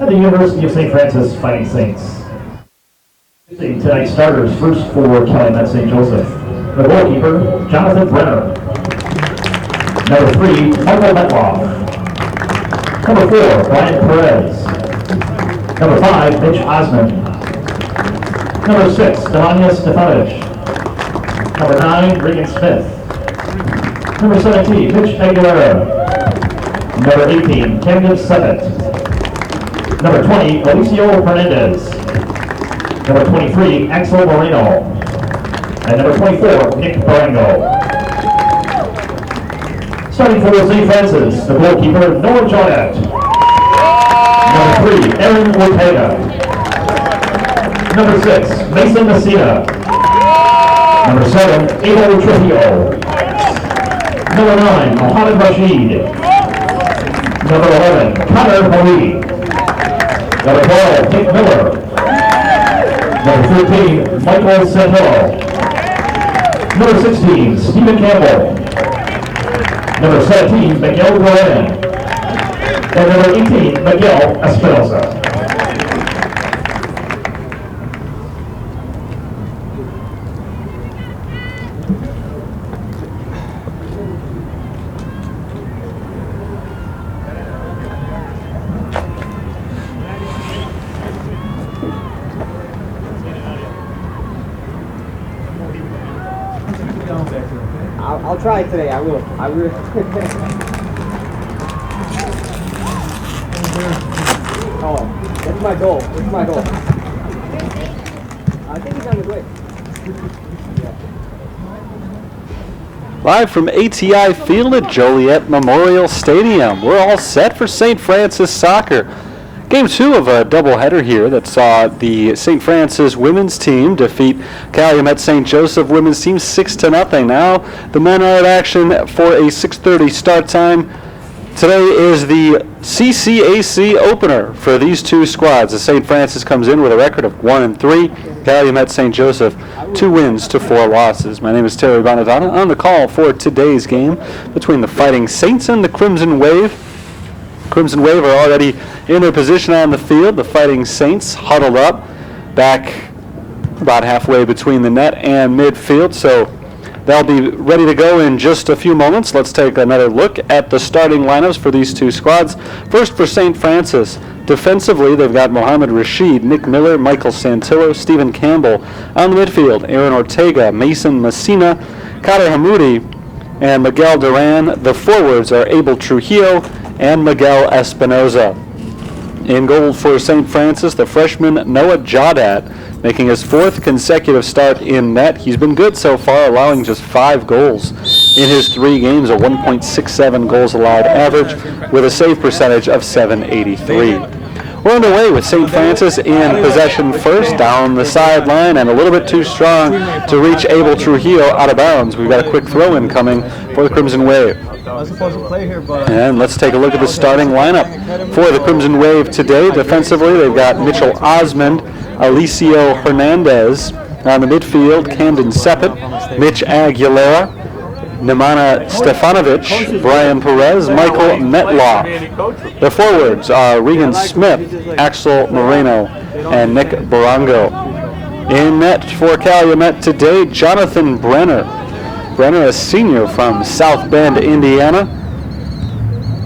the University of St. Francis Fighting Saints. Tonight's starters, first for Calumet St. Joseph. The goalkeeper, Jonathan Brenner. Number 3, Michael Metloff. Number 4, Brian Perez. Number 5, Mitch Osmond. Number 6, Delania Stefanovich. Number 9, Regan Smith. Number 17, Mitch Aguilera. Number 18, Camden Seppet. Number 20, Alicio Hernandez. Number 23, Axel Moreno. And number 24, Nick Barango. Starting for St. Francis, the goalkeeper, Noah Jonet. Number 3, Aaron Ortega. Number 6, Mason Messina. Number 7, Abel Trujillo. Number 9, Mohammed Rashid. Number 11, Connor Marie. Number 12, Nick Miller. Number 13, Michael Santillo. Number 16, Stephen Campbell. Number 17, Miguel Guerin. And number 18, Miguel Espinosa. I'll try it today. I will. Oh, that's my goal. That's my goal. I think he's on his way. Live from ATI Field at Joliet Memorial Stadium. We're all set for St. Francis soccer. Game 2 of a doubleheader here that saw the St. Francis women's team defeat Calumet St. Joseph women's team 6-0. Now the men are at action for a 6:30 start time. Today is the CCAC opener for these two squads. The St. Francis comes in with a record of 1-3. Calumet St. Joseph 2 wins to 4 losses. My name is Terry Bonadonna on the call for today's game between the Fighting Saints and the Crimson Wave. Crimson Wave are already in their position on the field. The Fighting Saints huddled up back about halfway between the net and midfield, so they'll be ready to go in just a few moments. Let's take another look at the starting lineups for these two squads. First for St. Francis. Defensively, they've got Mohammed Rashid, Nick Miller, Michael Santillo, Stephen Campbell. On the midfield, Aaron Ortega, Mason Messina, Kader Hamoudi, and Miguel Duran. The forwards are Abel Trujillo and Miguel Espinoza. In goal for St. Francis, the freshman Noah Jodat, making his 4th consecutive start in net. He's been good so far, allowing just 5 goals in his 3 games, a 1.67 goals allowed average with a save percentage of .783. We're underway with St. Francis in possession first, down the sideline, and a little bit too strong to reach Abel Trujillo out of bounds. We've got a quick throw-in coming for the Crimson Wave. And let's take a look at the starting lineup for the Crimson Wave today. Defensively, they've got Mitchell Osmond, Alicio Hernandez. On the midfield, Camden Seppet, Mitch Aguilera, Nemanja Stefanovic, Brian Perez, Michael Metloff. The forwards are Regan Smith, Axel Moreno, and Nick Barango. In net for Calumet today, Jonathan Brenner. Brenner, a senior from South Bend, Indiana.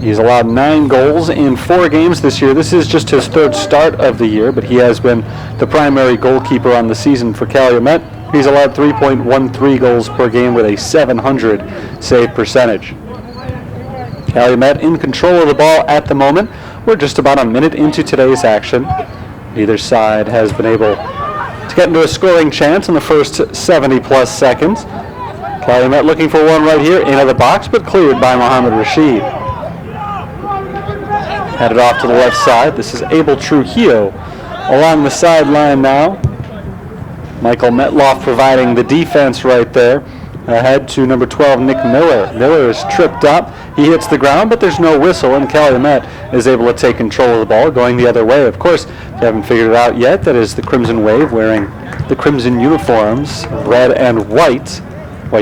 He's allowed 9 goals in 4 games this year. This is just his 3rd start of the year, but he has been the primary goalkeeper on the season for Calumet. He's allowed 3.13 goals per game with a .700 save percentage. Calumet in control of the ball at the moment. We're just about a minute into today's action. Neither side has been able to get into a scoring chance in the first 70-plus seconds. Calumet looking for one right here into the box, but cleared by Mohammed Rashid. Headed off to the left side. This is Abel Trujillo along the sideline now. Michael Metloff providing the defense right there. Ahead to number 12, Nick Miller. Miller is tripped up. He hits the ground, but there's no whistle, and Calumet is able to take control of the ball, going the other way. Of course, if you haven't figured it out yet, that is the Crimson Wave wearing the crimson uniforms, red and white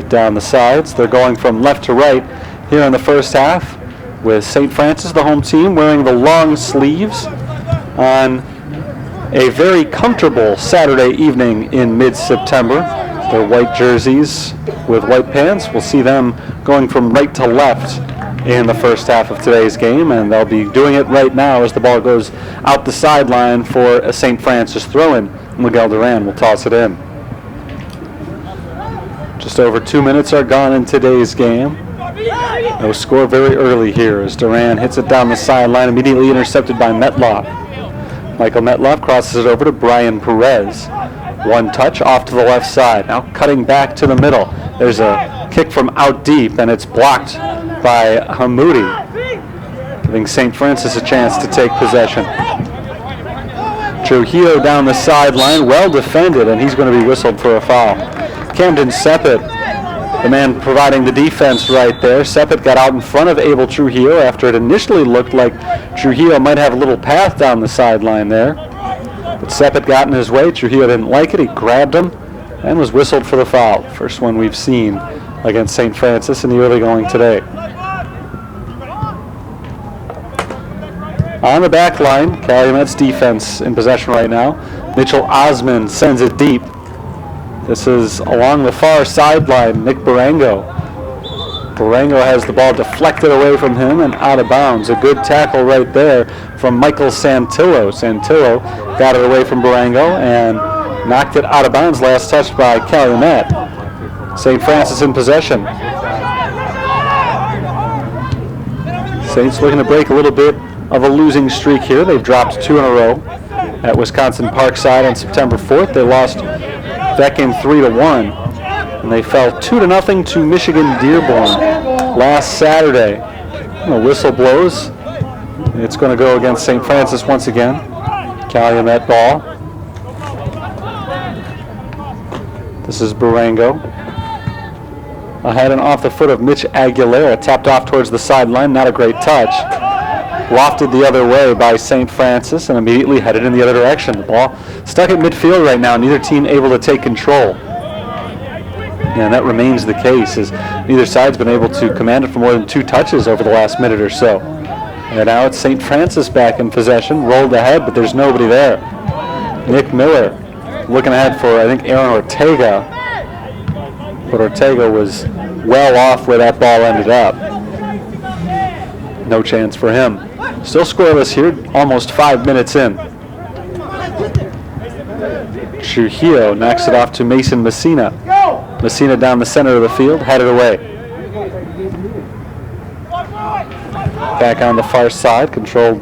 down the sides. They're going from left to right here in the first half, with St. Francis, the home team, wearing the long sleeves on a very comfortable Saturday evening in mid-September. Their white jerseys with white pants. We'll see them going from right to left in the first half of today's game, and they'll be doing it right now as the ball goes out the sideline for a St. Francis throw-in. Miguel Duran will toss it in. Just over 2 minutes are gone in today's game. No score very early here as Duran hits it down the sideline, immediately intercepted by Metloff. Michael Metloff crosses it over to Brian Perez. One touch off to the left side. Now cutting back to the middle. There's a kick from out deep, and it's blocked by Hamoudi, giving St. Francis a chance to take possession. Trujillo down the sideline, well defended, and he's going to be whistled for a foul. Camden Sepet, the man providing the defense right there. Sepet got out in front of Abel Trujillo after it initially looked like Trujillo might have a little path down the sideline there. But Sepet got in his way. Trujillo didn't like it. He grabbed him and was whistled for the foul. First one we've seen against St. Francis in the early going today. On the back line, Calumet's defense in possession right now. Mitchell Osmond sends it deep. This is along the far sideline, Nick Barango. Barango has the ball deflected away from him and out of bounds. A good tackle right there from Michael Santillo. Santillo got it away from Barango and knocked it out of bounds. Last touched by Calumet. St. Francis in possession. Saints looking to break a little bit of a losing streak here. They've dropped 2 in a row at Wisconsin Parkside on September 4th. They lost that game 3-1, and they fell 2-0 to Michigan Dearborn last Saturday. The whistle blows. It's going to go against St. Francis once again. Calumet ball. This is Barango. Ahead and off the foot of Mitch Aguilera, tapped off towards the sideline. Not a great touch. Lofted the other way by St. Francis and immediately headed in the other direction. The ball stuck at midfield right now, neither team able to take control. And that remains the case, as neither side's been able to command it for more than 2 touches over the last minute or so. And now it's St. Francis back in possession, rolled ahead, but there's nobody there. Nick Miller looking ahead for, I think, Aaron Ortega. But Ortega was well off where that ball ended up. No chance for him. Still scoreless here, almost 5 minutes in. Trujillo knocks it off to Mason Messina. Messina down the center of the field, headed away. Back on the far side, controlled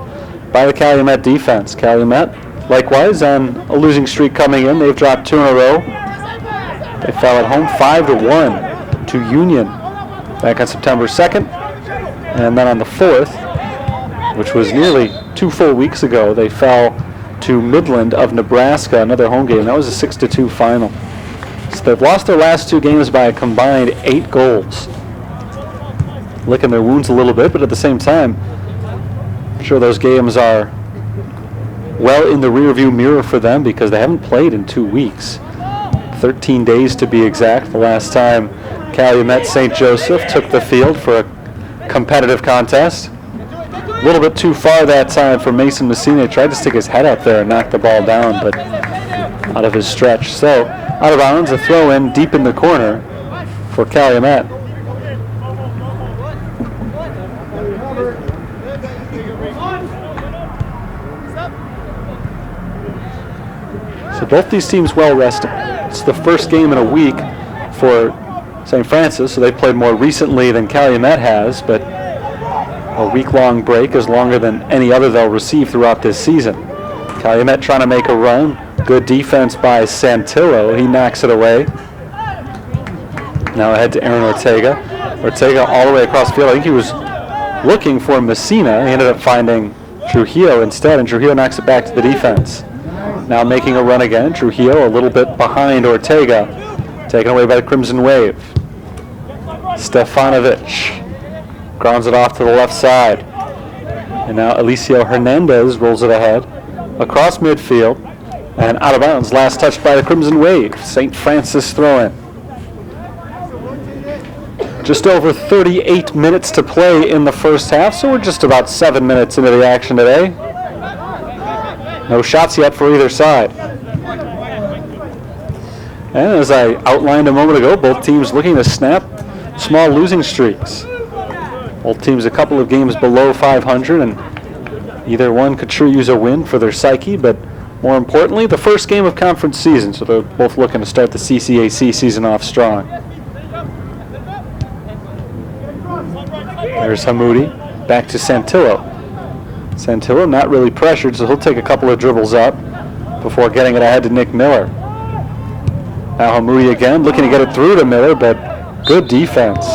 by the Calumet defense. Calumet, likewise, on a losing streak coming in. They've dropped 2 in a row. They fell at home 5-1 to Union back on September 2nd. And then on the 4th, which was nearly 2 full weeks ago, they fell to Midland of Nebraska, another home game. That was a 6-2 final. So they've lost their last 2 games by a combined 8 goals. Licking their wounds a little bit, but at the same time, I'm sure those games are well in the rearview mirror for them because they haven't played in 2 weeks. 13 days to be exact. The last time Calumet St. Joseph took the field for a competitive contest. A little bit too far that time for Mason Messina. He tried to stick his head out there and knock the ball down, but out of his stretch. So, out of bounds, a throw in deep in the corner for Calumet. So both these teams well rested. It's the first game in a week for St. Francis, so they played more recently than Calumet has, but a week-long break is longer than any other they'll receive throughout this season. Calumet trying to make a run. Good defense by Santillo. He knocks it away. Now ahead to Aaron Ortega. Ortega all the way across the field. I think he was looking for Messina. He ended up finding Trujillo instead, and Trujillo knocks it back to the defense. Now making a run again. Trujillo a little bit behind Ortega. Taken away by the Crimson Wave. Stefanovic grounds it off to the left side. And now Alicio Hernandez rolls it ahead across midfield and out of bounds. Last touched by the Crimson Wave. St. Francis throw-in. Just over 38 minutes to play in the first half, so we're just about 7 minutes into the action today. No shots yet for either side. And as I outlined a moment ago, both teams looking to snap small losing streaks. Both teams a couple of games below 500, and either one could sure use a win for their psyche, but more importantly, the first game of conference season, so they're both looking to start the CCAC season off strong. There's Hamoudi, back to Santillo. Santillo not really pressured, so he'll take a couple of dribbles up before getting it ahead to Nick Miller. Now Hamoudi again, looking to get it through to Miller, but good defense.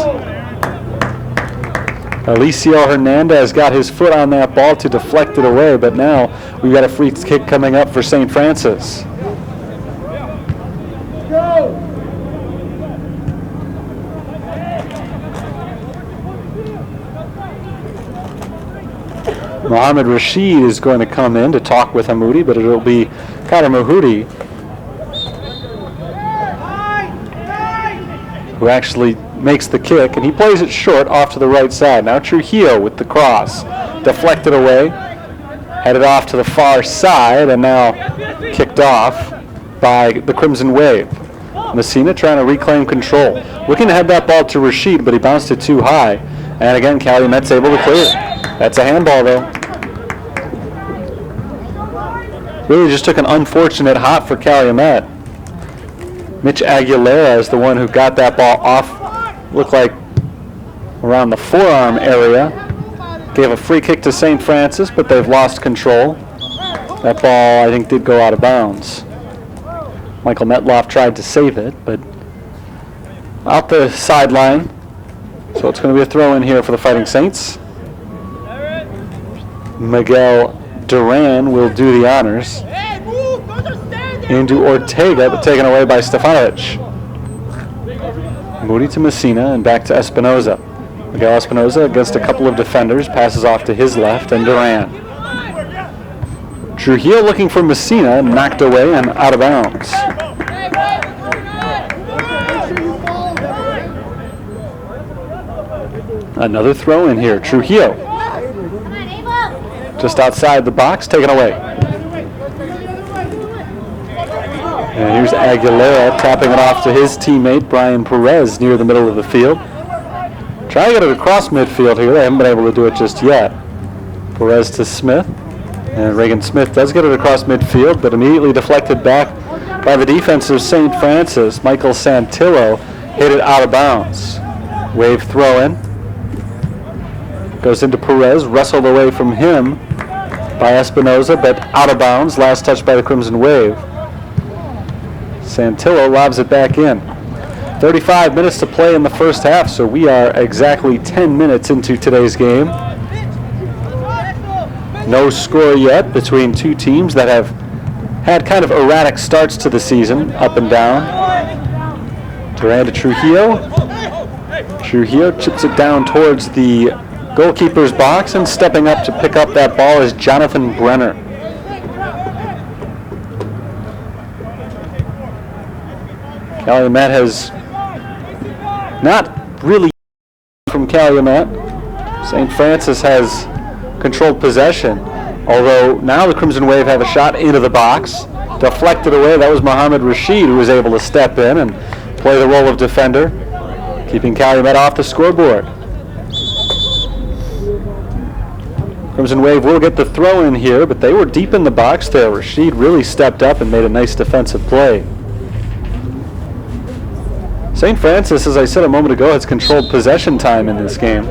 Alicio Hernandez got his foot on that ball to deflect it away, but now we've got a free kick coming up for St. Francis. Mohammed Rashid is going to come in to talk with Hamoudi, but it'll be Kader Mahoudi who actually makes the kick, and he plays it short off to the right side. Now Trujillo with the cross. Deflected away, headed off to the far side, and now kicked off by the Crimson Wave. Messina trying to reclaim control. Looking to head that ball to Rashid, but he bounced it too high. And again, Calumet's able to clear it. That's a handball, though. Really just took an unfortunate hop for Calumet. Mitch Aguilera is the one who got that ball off, looked like around the forearm area. Gave a free kick to St. Francis, but they've lost control. That ball, I think, did go out of bounds. Michael Metloff tried to save it, but out the sideline. So it's going to be a throw in here for the Fighting Saints. Miguel Duran will do the honors. Into Ortega, but taken away by Stefanovic. Moody to Messina and back to Espinoza. Miguel Espinoza against a couple of defenders, passes off to his left, and Duran. Trujillo looking for Messina, knocked away and out of bounds. Another throw in here. Trujillo. Just outside the box, taken away. And here's Aguilera tapping it off to his teammate, Brian Perez, near the middle of the field. Trying to get it across midfield here. They haven't been able to do it just yet. Perez to Smith. And Reagan Smith does get it across midfield, but immediately deflected back by the defense of St. Francis. Michael Santillo hit it out of bounds. Wave throw in. Goes into Perez, wrestled away from him by Espinoza, but out of bounds. Last touch by the Crimson Wave. Santillo lobs it back in. 35 minutes to play in the first half, so we are exactly 10 minutes into today's game. No score yet between two teams that have had kind of erratic starts to the season, up and down. Duran to Trujillo. Trujillo chips it down towards the goalkeeper's box, and stepping up to pick up that ball is Jonathan Brenner. Calumet has not really from Calumet. St. Francis has controlled possession, although now the Crimson Wave have a shot into the box. Deflected away. That was Mohammed Rashid who was able to step in and play the role of defender, keeping Calumet off the scoreboard. Crimson Wave will get the throw in here, but they were deep in the box there. Rashid really stepped up and made a nice defensive play. St. Francis, as I said a moment ago, has controlled possession time in this game.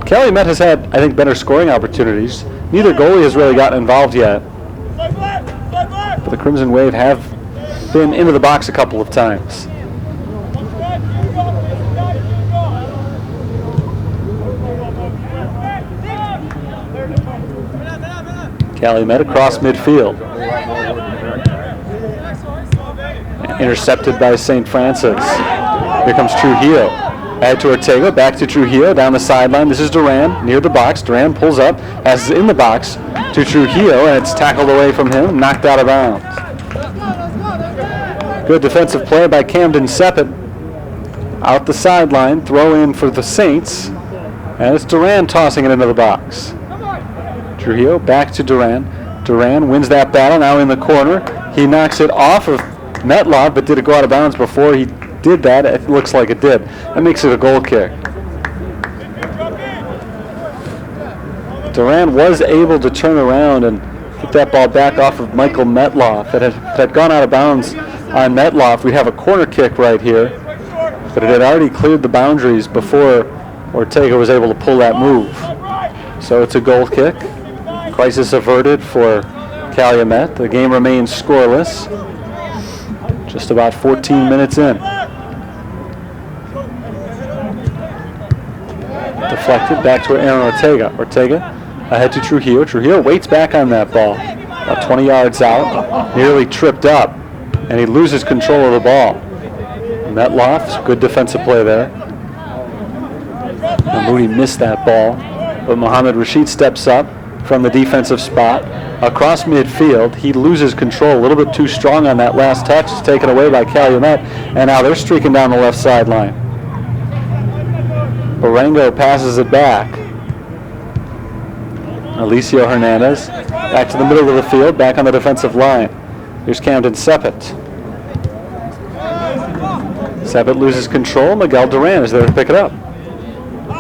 Calumet has had, I think, better scoring opportunities. Neither goalie has really gotten involved yet. But the Crimson Wave have been into the box a couple of times. Calumet across midfield. Intercepted by St. Francis. Here comes Trujillo. Ahead to Ortega, back to Trujillo, down the sideline. This is Duran, near the box. Duran pulls up, passes in the box to Trujillo, and it's tackled away from him, knocked out of bounds. Good defensive play by Camden Seppet. Out the sideline, throw in for the Saints, and it's Duran tossing it into the box. Trujillo back to Duran. Duran wins that battle, now in the corner. He knocks it off of Metlov, but did it go out of bounds before he did that? It looks like it did. That makes it a goal kick. Duran was able to turn around and get that ball back off of Michael Metlov. If it had gone out of bounds on Metlov, we'd have a corner kick right here, but it had already cleared the boundaries before Ortega was able to pull that move. So it's a goal kick. Crisis averted for Calumet. The game remains scoreless. Just about 14 minutes in. Deflected back to Aaron Ortega. Ortega ahead to Trujillo. Trujillo waits back on that ball. About 20 yards out. Nearly tripped up. And he loses control of the ball. Metlov, good defensive play there. And Moody missed that ball. But Mohammed Rashid steps up from the defensive spot. Across midfield, he loses control. A little bit too strong on that last touch. It's taken away by Calumet. And now they're streaking down the left sideline. Barango passes it back. Alicio Hernandez back to the middle of the field, back on the defensive line. Here's Camden Seppet. Seppet loses control. Miguel Duran is there to pick it up.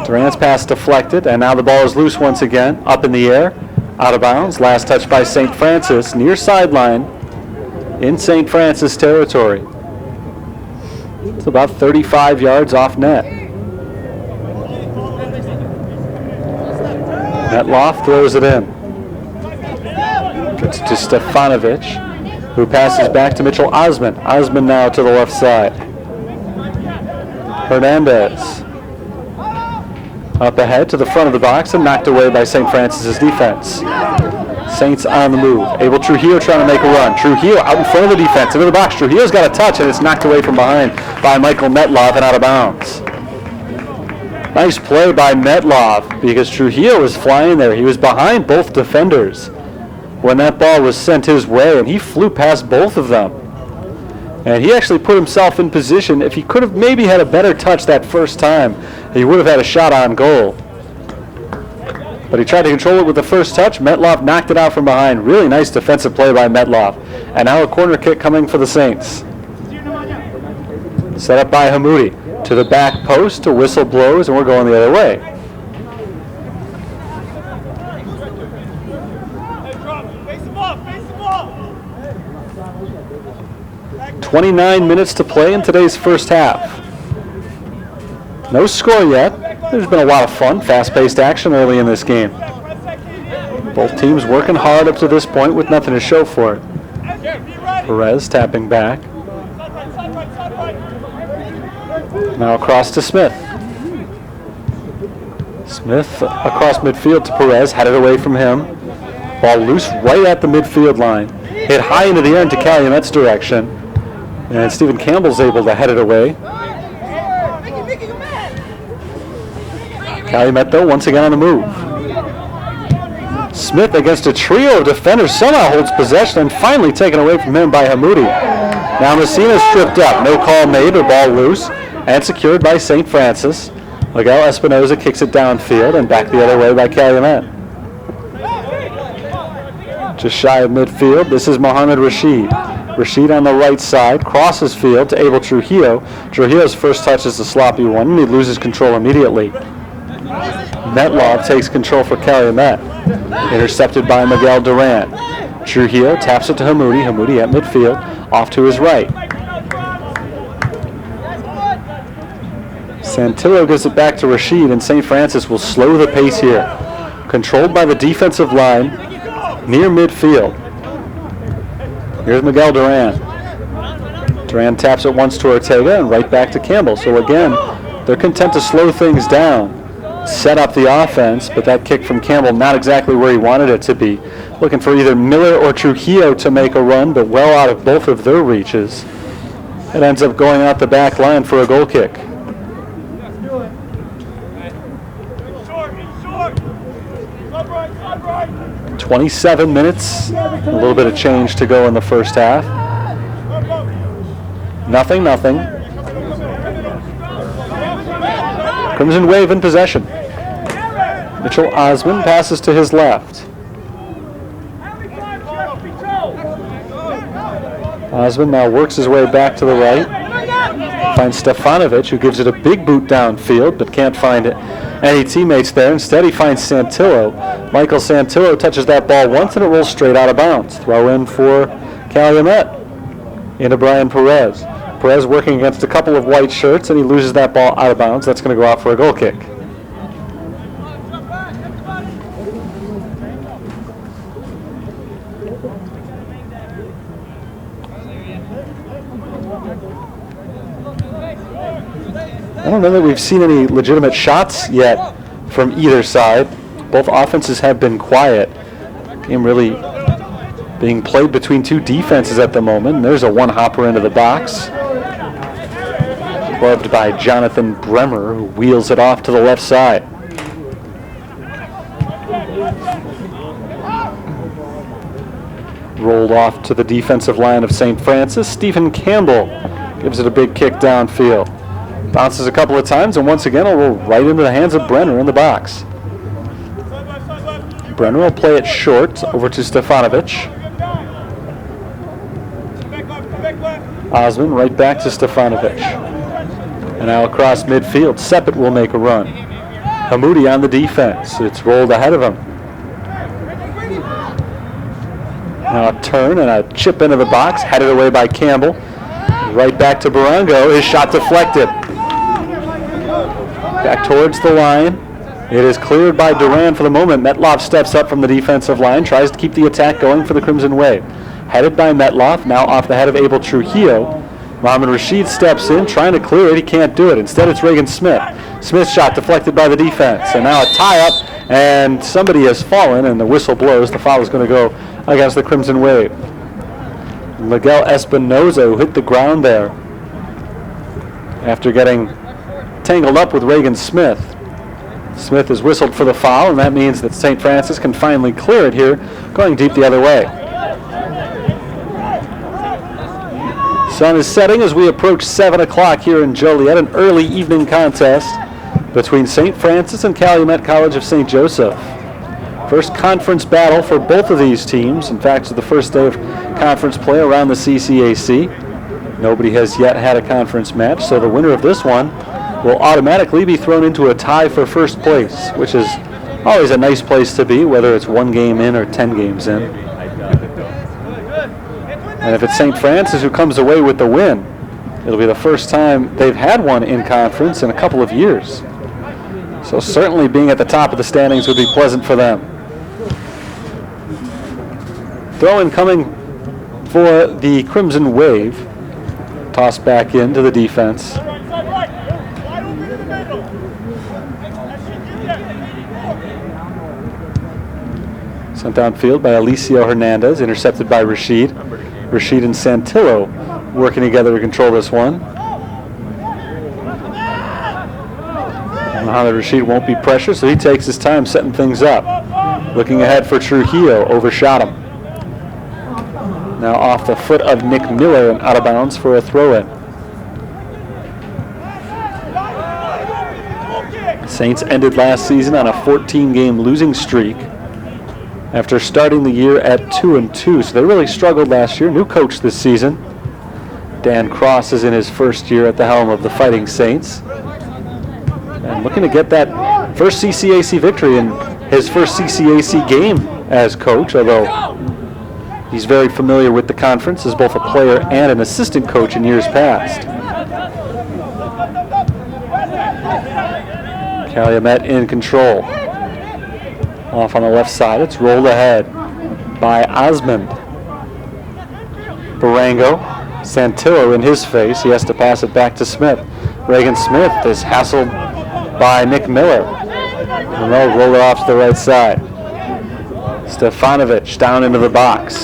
Duran's pass deflected, and now the ball is loose once again, up in the air, out of bounds. Last touch by St. Francis, near sideline, in St. Francis territory. It's about 35 yards off net. Metlov throws it in. It's to Stefanovic, who passes back to Mitchell Osman. Osman now to the left side. Hernandez up ahead to the front of the box and knocked away by St. Francis' defense. Saints on the move. Abel Trujillo trying to make a run. Trujillo out in front of the defense, into the box. Trujillo's got a touch, and it's knocked away from behind by Michael Metlov and out of bounds. Nice play by Metlov because Trujillo was flying there. He was behind both defenders when that ball was sent his way, and he flew past both of them. And he actually put himself in position. If he could have maybe had a better touch that first time, he would have had a shot on goal. But he tried to control it with the first touch. Metlov knocked it out from behind. Really nice defensive play by Metlov. And now a corner kick coming for the Saints. Set up by Hamoudi. To the back post, a whistle blows, and we're going the other way. "29 minutes to play in today's first half. No score yet. There's been a lot of fun, fast-paced action early in this game. Both teams working hard up to this point with nothing to show for it. Perez tapping back. Now across to Smith. Smith across midfield to Perez, headed away from him. Ball loose right at the midfield line. Hit high into the air into Calumet's direction. And Stephen Campbell's able to head it away. Calumet, though, once again on the move. Smith against a trio of defenders somehow holds possession and finally taken away from him by Hamoudi. Now Messina's tripped up. No call made or ball loose. And secured by St. Francis. Miguel Espinoza kicks it downfield and back the other way by Calumet. Just shy of midfield, this is Mohammed Rashid. Rashid on the right side, crosses field to Abel Trujillo. Trujillo's first touch is a sloppy one, and he loses control immediately. Metlov takes control for Calumet. Intercepted by Miguel Duran. Trujillo taps it to Hamoudi. Hamoudi at midfield, off to his right. Santillo gives it back to Rashid, and St. Francis will slow the pace here. Controlled by the defensive line near midfield. Here's Miguel Duran. Duran taps it once to Ortega and right back to Campbell. So again, they're content to slow things down, set up the offense, but that kick from Campbell not exactly where he wanted it to be. Looking for either Miller or Trujillo to make a run, but well out of both of their reaches. It ends up going out the back line for a goal kick. 27 minutes, a little bit of change to go in the first half. Nothing. Crimson Wave in possession. Mitchell Osman passes to his left. Osmond now works his way back to the right. Finds Stefanovic, who gives it a big boot downfield, but can't find any teammates there. Instead, he finds Santillo. Michael Santillo touches that ball once, and it rolls straight out of bounds. Throw in for Calumet into Brian Perez. Perez working against a couple of white shirts, and he loses that ball out of bounds. That's going to go out for a goal kick. I don't know that we've seen any legitimate shots yet from either side. Both offenses have been quiet. Game really being played between two defenses at the moment. And there's a one-hopper into the box. Gloved by Jonathan Bremer, who wheels it off to the left side. Rolled off to the defensive line of St. Francis. Stephen Campbell gives it a big kick downfield. Bounces a couple of times, and once again, it'll roll right into the hands of Brenner in the box. Brenner will play it short over to Stefanovic. Osmond right back to Stefanovic. And now across midfield, Seppet will make a run. Hamoudi on the defense. It's rolled ahead of him. Now a turn and a chip into the box, headed away by Campbell. Right back to Barango. His shot deflected. Back towards the line. It is cleared by Duran for the moment. Metloff steps up from the defensive line, tries to keep the attack going for the Crimson Wave. Headed by Metloff, now off the head of Abel Trujillo. Mohamed Rashid steps in, trying to clear it. He can't do it. Instead, it's Reagan Smith. Smith's shot deflected by the defense. And now a tie-up, and somebody has fallen, and the whistle blows. The foul is going to go against the Crimson Wave. Miguel Espinoza, who hit the ground there after getting tangled up with Reagan Smith. Smith is whistled for the foul, and that means that St. Francis can finally clear it here, going deep the other way. Sun is setting as we approach 7 o'clock here in Joliet, an early evening contest between St. Francis and Calumet College of St. Joseph. First conference battle for both of these teams. In fact, it's the first day of conference play around the CCAC. Nobody has yet had a conference match, so the winner of this one will automatically be thrown into a tie for first place, which is always a nice place to be, whether it's 1 game in or 10 games in. And if it's St. Francis who comes away with the win, it'll be the first time they've had one in conference in a couple of years. So certainly being at the top of the standings would be pleasant for them. Throw-in coming for the Crimson Wave. Toss back into the defense. Sent downfield by Alicio Hernandez, intercepted by Rashid. Rashid and Santillo working together to control this one. Mohamed Rashid won't be pressured, so he takes his time setting things up. Looking ahead for Trujillo, overshot him. Now off the foot of Nick Miller and out of bounds for a throw-in. Saints ended last season on a 14-game losing streak after starting the year at 2-2. So they really struggled last year. New coach this season. Dan Cross is in his first year at the helm of the Fighting Saints. And looking to get that first CCAC victory in his first CCAC game as coach, although he's very familiar with the conference as both a player and an assistant coach in years past. Calumet in control. Off on the left side, it's rolled ahead by Osmond. Barango, Santillo in his face. He has to pass it back to Smith. Reagan Smith is hassled by Nick Miller. And they'll roll it off to the right side. Stefanovic down into the box.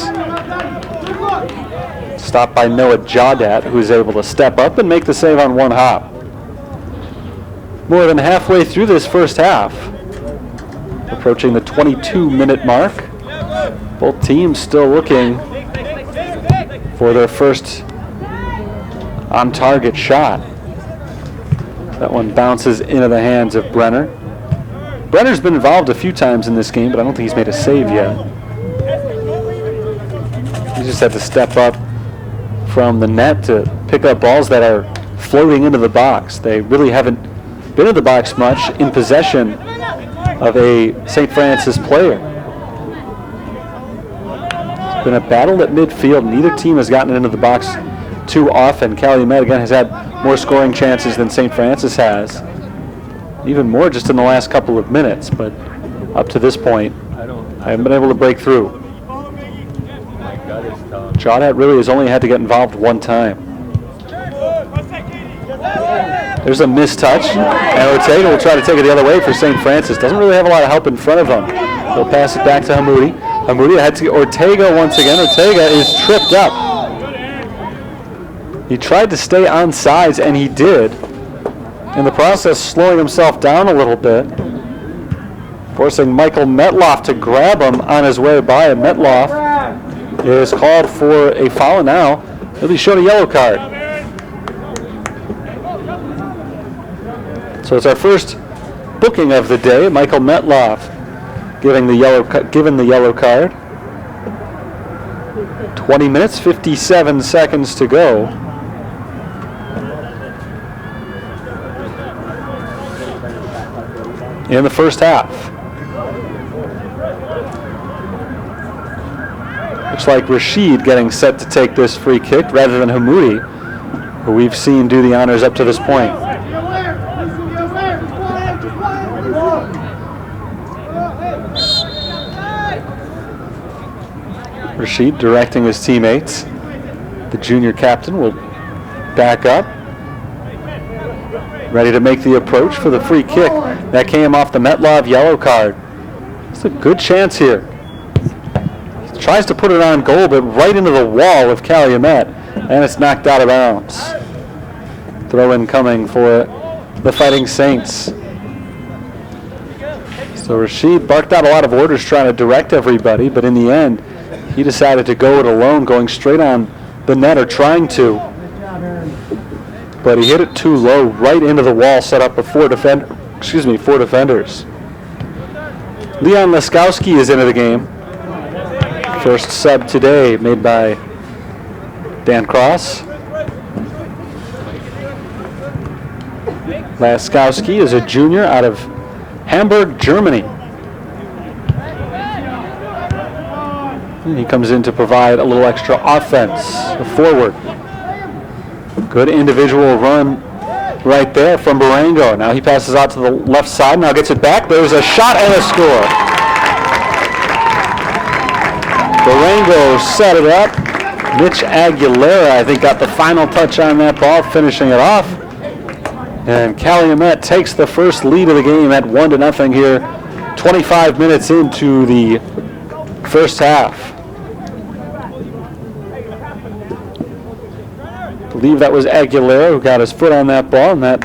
Stopped by Noah Jaudat, who's able to step up and make the save on one hop. More than halfway through this first half. Approaching the 22-minute mark. Both teams still looking for their first on-target shot. That one bounces into the hands of Brenner. Brenner's been involved a few times in this game, but I don't think he's made a save yet. He just had to step up from the net to pick up balls that are floating into the box. They really haven't been in the box much in possession of a St. Francis player. It's been a battle at midfield. Neither team has gotten into the box too often. Calumet, again, has had more scoring chances than St. Francis has. Even more just in the last couple of minutes, but up to this point, I haven't been able to break through. Jaudet really has only had to get involved one time. There's a missed touch, and Ortega will try to take it the other way for St. Francis. Doesn't really have a lot of help in front of him. He'll pass it back to Hamoudi. Hamoudi had to get Ortega once again. Ortega is tripped up. He tried to stay on sides, and he did. In the process, slowing himself down a little bit, forcing Michael Metloff to grab him on his way by. And Metloff is called for a foul now. He'll be shown a yellow card. So it's our first booking of the day. Michael Metloff given the yellow card. 20 minutes, 57 seconds to go. In the first half. Looks like Rashid getting set to take this free kick rather than Hamoudi, who we've seen do the honors up to this point. Rashid directing his teammates. The junior captain will back up, ready to make the approach for the free kick. That came off the Metlov yellow card. It's a good chance here. He tries to put it on goal, but right into the wall of Calumet, and it's knocked out of bounds. Throw-in coming for the Fighting Saints. So Rashid barked out a lot of orders trying to direct everybody, but in the end, he decided to go it alone, going straight on the net, or trying to. But he hit it too low, right into the wall, set up with four defenders. Leon Laskowski is into the game. First sub today made by Dan Cross. Laskowski is a junior out of Hamburg, Germany. And he comes in to provide a little extra offense, a forward. Good individual run right there from Barango. Now he passes out to the left side, now gets it back. There's a shot and a score. Barango set it up. Mitch Aguilera, I think, got the final touch on that ball, finishing it off. And Calumet takes the first lead of the game at 1-0 here, 25 minutes into the first half. I believe that was Aguilera who got his foot on that ball, and that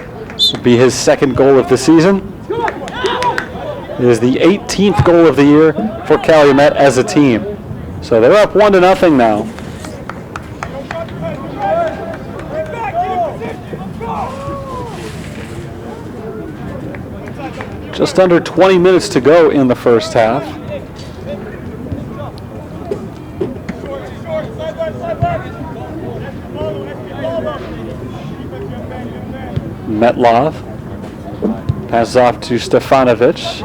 would be his second goal of the season. It is the 18th goal of the year for Calumet as a team. So they're up 1-0 now. Just under 20 minutes to go in the first half. Metlov passes off to Stefanovic.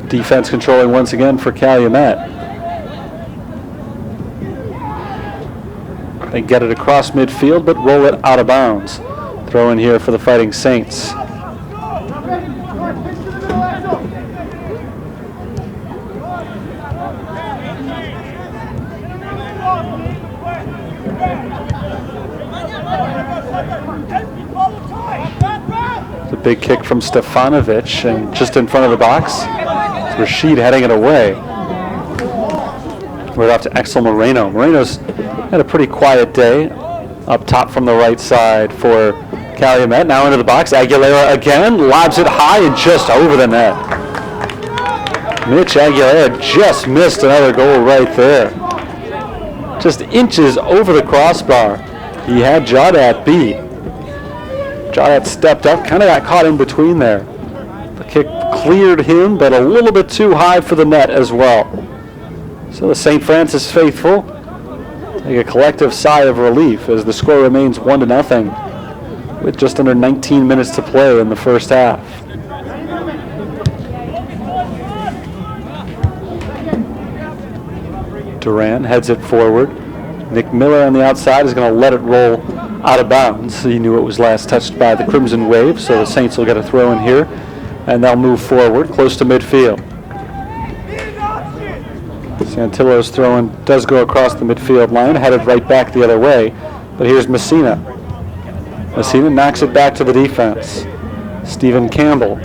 Defense controlling once again for Calumet. They get it across midfield, but roll it out of bounds. Throw in here for the Fighting Saints. It's a big kick from Stefanovic, and just in front of the box, it's Rashid heading it away. Right off to Axel Moreno. Moreno's had a pretty quiet day. Up top from the right side for Calumet. Now into the box. Aguilera again. Lobs it high and just over the net. Mitch Aguilera just missed another goal right there. Just inches over the crossbar. He had Jaudet beat. Jaudet stepped up, kind of got caught in between there. The kick cleared him, but a little bit too high for the net as well. So the St. Francis faithful take a collective sigh of relief as the score remains 1-0 with just under 19 minutes to play in the first half. Duran heads it forward. Nick Miller on the outside is going to let it roll out of bounds. He knew it was last touched by the Crimson Wave, so the Saints will get a throw in here, and they'll move forward close to midfield. Santillo's throw in does go across the midfield line, headed right back the other way, but here's Messina. Messina knocks it back to the defense. Stephen Campbell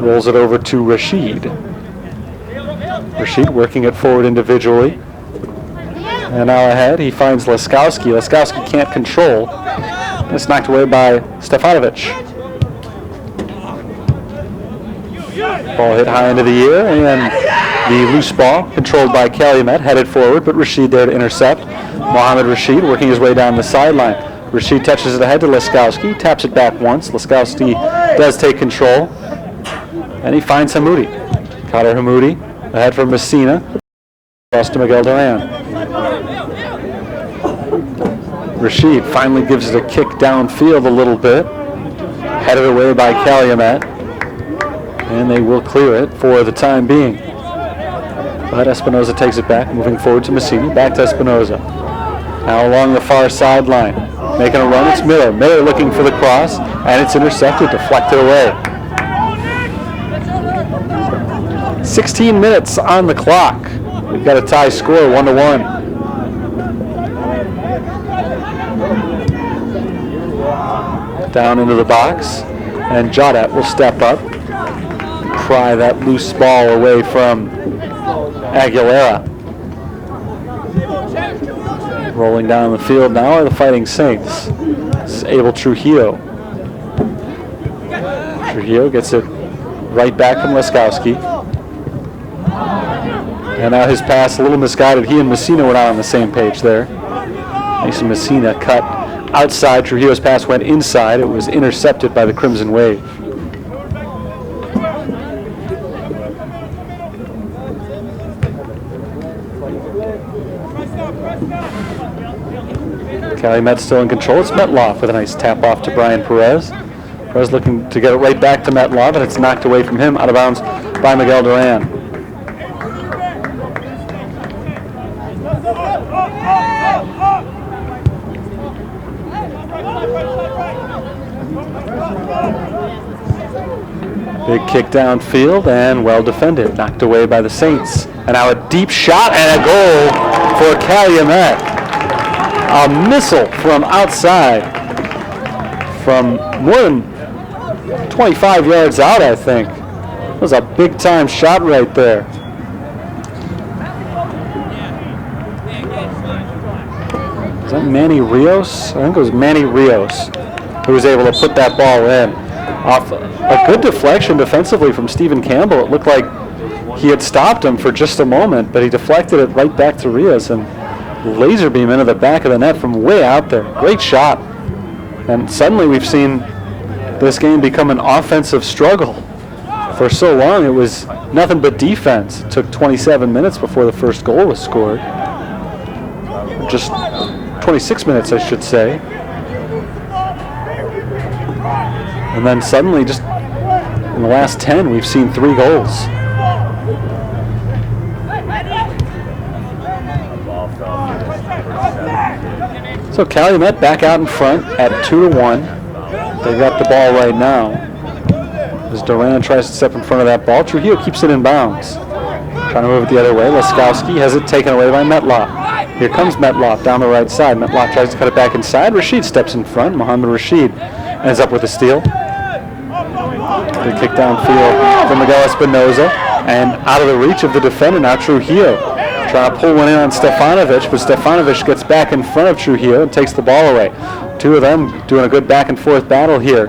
rolls it over to Rashid. Rashid working it forward individually. And now ahead, he finds Laskowski. Laskowski can't control. It's knocked away by Stefanovic. Ball hit high into the air, and the loose ball controlled by Calumet, headed forward, but Rashid there to intercept. Mohamed Rashid working his way down the sideline. Rashid touches it ahead to Laskowski, taps it back once. Laskowski does take control, and he finds Hamoudi. Kader Hamoudi ahead for Messina. Across to Miguel Duran. Rashid finally gives it a kick downfield a little bit. Headed away by Calumet. And they will clear it for the time being. But Espinoza takes it back, moving forward to Messina. Back to Espinoza. Now along the far sideline. Making a run, it's Miller. Miller looking for the cross, and it's intercepted, deflected away. 16 minutes on the clock. We've got a tie score, 1-1. Down into the box, and Jodat will step up, pry that loose ball away from Aguilera. Rolling down the field now are the Fighting Saints. This is Abel Trujillo. Trujillo gets it right back from Laskowski. And now his pass a little misguided. He and Messina were not on the same page there. Mason Messina cut outside. Trujillo's pass went inside. It was intercepted by the Crimson Wave. Calumet still in control. It's Metloff with a nice tap off to Brian Perez. Perez looking to get it right back to Metloff, and it's knocked away from him out of bounds by Miguel Duran. Big kick downfield and well defended. Knocked away by the Saints. And now a deep shot and a goal for Calumet. A missile from outside. From more than 25 yards out, I think. It was a big time shot right there. Is that Manny Rios? I think it was Manny Rios who was able to put that ball in. Off a good deflection defensively from Stephen Campbell. It looked like he had stopped him for just a moment, but he deflected it right back to Rios and laser beam into the back of the net from way out there. Great shot. And suddenly we've seen this game become an offensive struggle. For so long it was nothing but defense. It took 27 minutes before the first goal was scored. Just 26 minutes, I should say. And then suddenly, just in the last 10, we've seen 3 goals. So Calumet back out in front at 2-1. They've got the ball right now. As Duran tries to step in front of that ball, Trujillo keeps it in bounds. Trying to move it the other way. Laskowski has it taken away by Metloff. Here comes Metloff down the right side. Metloff tries to cut it back inside. Rashid steps in front. Mohamed Rashid ends up with a steal. Good kick downfield from Miguel Espinoza. And out of the reach of the defender now Trujillo. Trying to pull one in on Stefanovic, but Stefanovic gets back in front of Trujillo and takes the ball away. Two of them doing a good back and forth battle here.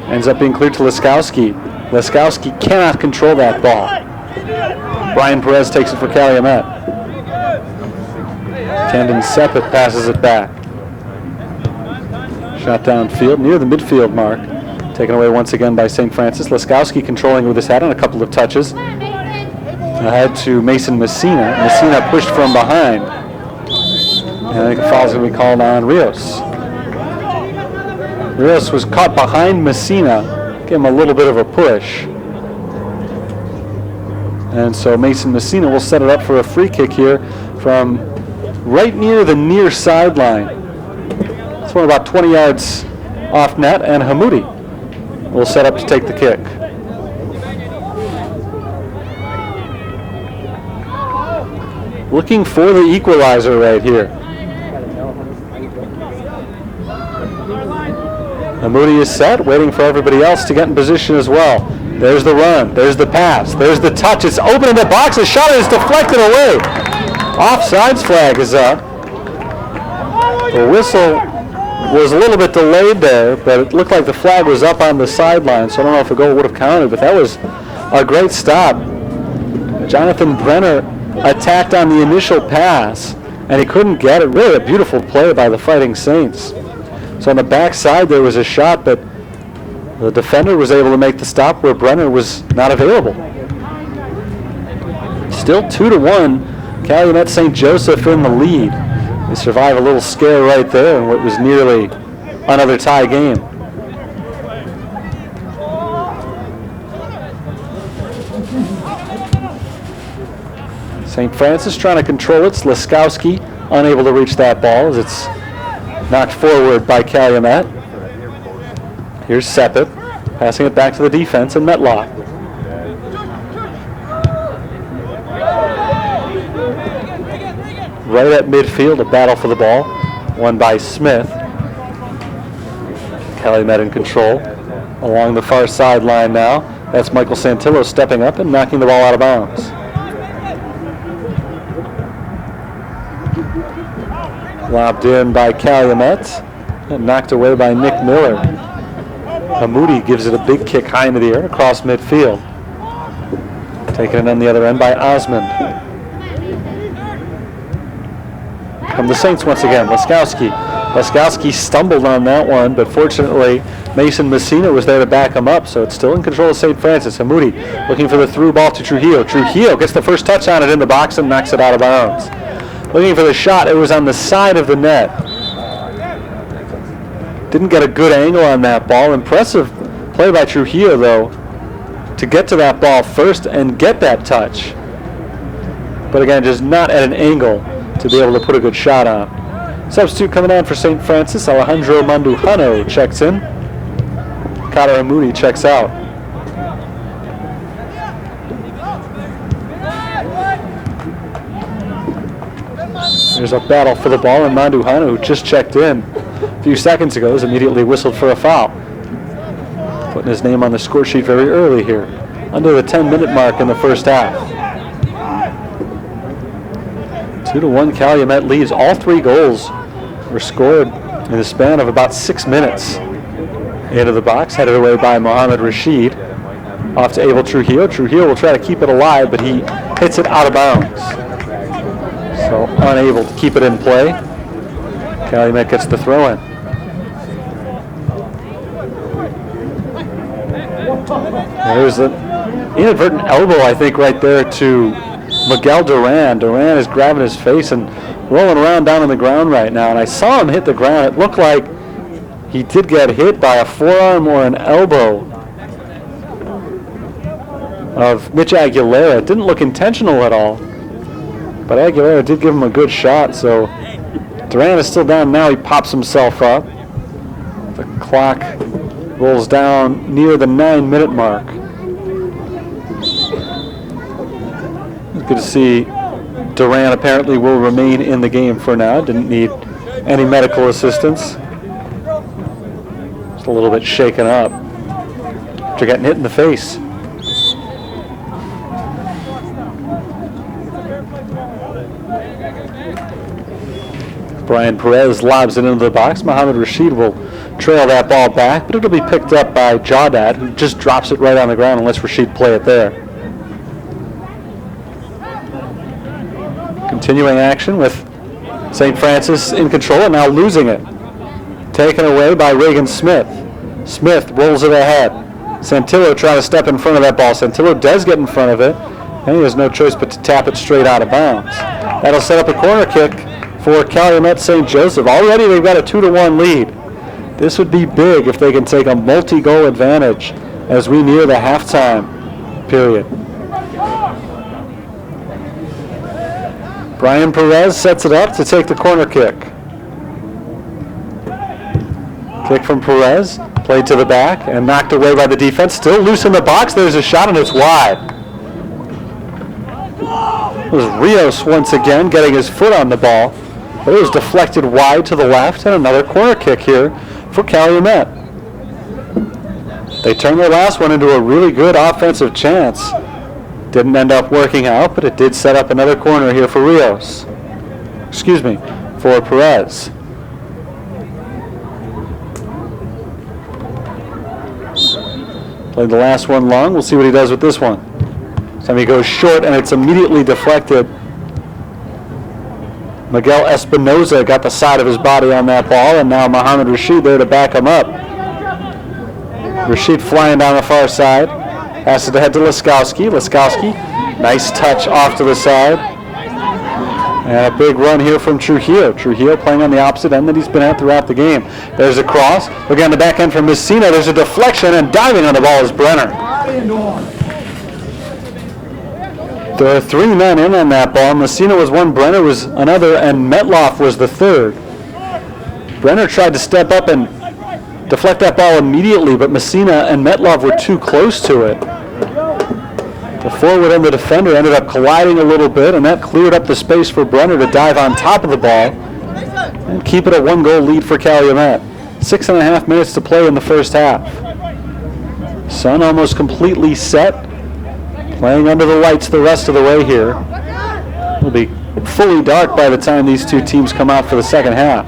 Ends up being cleared to Laskowski. Laskowski cannot control that ball. Brian Perez takes it for Calumet. Camden Sepet passes it back. Shot downfield near the midfield mark. Taken away once again by St. Francis. Laskowski controlling with his head on a couple of touches. Ahead to Mason Messina. Messina pushed from behind. And I think a foul is going to be called on Rios. Rios was caught behind Messina. Gave him a little bit of a push. And so Mason Messina will set it up for a free kick here from right near the near sideline. It's one about 20 yards off net, and Hamoudi will set up to take the kick. Looking for the equalizer right here. Hamoudi is set, waiting for everybody else to get in position as well. There's the run, there's the pass, there's the touch. It's open in the box, the shot is deflected away. Offsides flag is up. The whistle was a little bit delayed there, but it looked like the flag was up on the sideline, so I don't know if a goal would have counted, but that was a great stop. Jonathan Brenner attacked on the initial pass, and he couldn't get it. Really a beautiful play by the Fighting Saints. So on the backside there was a shot, but the defender was able to make the stop where Brenner was not available. Still 2-1, Calumet St. Joseph in the lead. They survive a little scare right there in what was nearly another tie game. St. Francis trying to control it. Laskowski unable to reach that ball as it's knocked forward by Calumet. Here's Sepet passing it back to the defense and Metlock. Right at midfield, a battle for the ball, won by Smith. Calumet in control along the far sideline now. That's Michael Santillo stepping up and knocking the ball out of bounds. Lobbed in by Calumet and knocked away by Nick Miller. Hamoudi gives it a big kick high into the air across midfield. Taken it on the other end by Osmond. Come the Saints once again. Laskowski stumbled on that one, but fortunately Mason Messina was there to back him up, so it's still in control of St. Francis. Hamoudi looking for the through ball to Trujillo. Trujillo gets the first touch on it in the box and knocks it out of bounds. Looking for the shot, it was on the side of the net. Didn't get a good angle on that ball. Impressive play by Trujillo, though, to get to that ball first and get that touch. But again, just not at an angle to be able to put a good shot on. Substitute coming on for St. Francis, Alejandro Mandujano checks in. Kader Hamoudi checks out. There's a battle for the ball, and Mandujano, who just checked in a few seconds ago, is immediately whistled for a foul. Putting his name on the score sheet very early here, under the 10-minute mark in the first half. 2-1 Calumet leads. All three goals were scored in the span of about 6 minutes. Into the box, headed away by Mohamed Rashid. Off to Abel Trujillo. Trujillo will try to keep it alive, but he hits it out of bounds. So unable to keep it in play. Calumet gets the throw in. There's an inadvertent elbow, I think, right there to Miguel Duran. Duran is grabbing his face and rolling around down on the ground right now. And I saw him hit the ground. It looked like he did get hit by a forearm or an elbow of Mitch Aguilera. It didn't look intentional at all. But Aguilera did give him a good shot, so Duran is still down now. He pops himself up. The clock rolls down near the 9-minute mark. Good to see Duran apparently will remain in the game for now. Didn't need any medical assistance. Just a little bit shaken up after getting hit in the face. Brian Perez lobs it into the box. Mohamed Rashid will trail that ball back, but it'll be picked up by Jawdad, who just drops it right on the ground and lets Rashid play it there. Continuing action with St. Francis in control and now losing it. Taken away by Reagan Smith. Smith rolls it ahead. Santillo trying to step in front of that ball. Santillo does get in front of it, And he has no choice but to tap it straight out of bounds. That'll set up a corner kick for Calumet St. Joseph. Already they've got a 2-1 lead. This would be big if they can take a multi-goal advantage as we near the halftime period. Brian Perez sets it up to take the corner kick. Kick from Perez, played to the back and knocked away by the defense. Still loose in the box. There's a shot and it's wide. It was Rios once again getting his foot on the ball, but it was deflected wide to the left, and another corner kick here for Calumet. They turned their last one into a really good offensive chance. Didn't end up working out, but it did set up another corner here for Rios. For Perez. Played the last one long. We'll see what he does with this one. This time he goes short, and it's immediately deflected. Miguel Espinoza got the side of his body on that ball, and now Mohamed Rashid there to back him up. Rashid flying down the far side. Passes ahead to Laskowski. Laskowski, nice touch off to the side. And a big run here from Trujillo. Trujillo playing on the opposite end that he's been at throughout the game. There's a cross. Looking on the back end from Messina. There's a deflection, and diving on the ball is Brenner. There are 3 men in on that ball. Messina was one, Brenner was another, and Metloff was the third. Brenner tried to step up and deflect that ball immediately, but Messina and Metloff were too close to it. The forward and the defender ended up colliding a little bit, and that cleared up the space for Brenner to dive on top of the ball and keep it a 1-goal lead for Calumet. 6.5 minutes to play in the first half. Sun almost completely set. Playing under the lights the rest of the way here. It'll be fully dark by the time these two teams come out for the second half.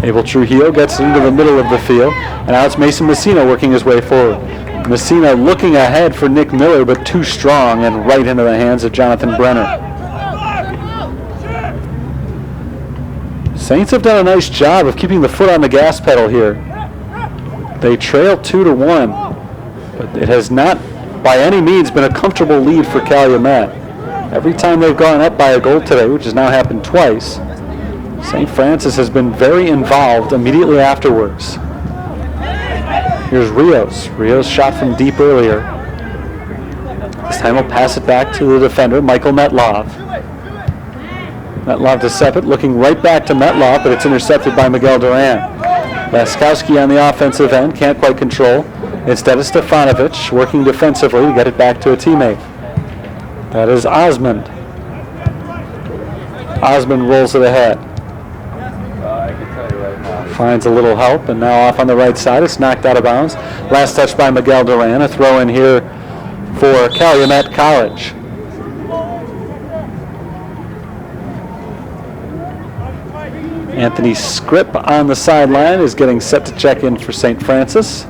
Abel Trujillo gets into the middle of the field, and now it's Mason Messina working his way forward. Messina looking ahead for Nick Miller, but too strong and right into the hands of Jonathan Brenner. Saints have done a nice job of keeping the foot on the gas pedal here. They trail 2-1, but it has not by any means been a comfortable lead for Calumet. Every time they've gone up by a goal today, which has now happened twice, St. Francis has been very involved immediately afterwards. Here's Rios. Rios shot from deep earlier. This time he'll pass it back to the defender, Michael Metlov. Metlov to Sepet, looking right back to Metlov, but it's intercepted by Miguel Duran. Laskowski on the offensive end, can't quite control. Instead of Stefanovic working defensively to get it back to a teammate. That is Osmond. Osmond rolls it ahead. Finds a little help, and now off on the right side. It's knocked out of bounds. Last touch by Miguel Duran. A throw in here for Calumet College. Anthony Scrip on the sideline is getting set to check in for St. Francis.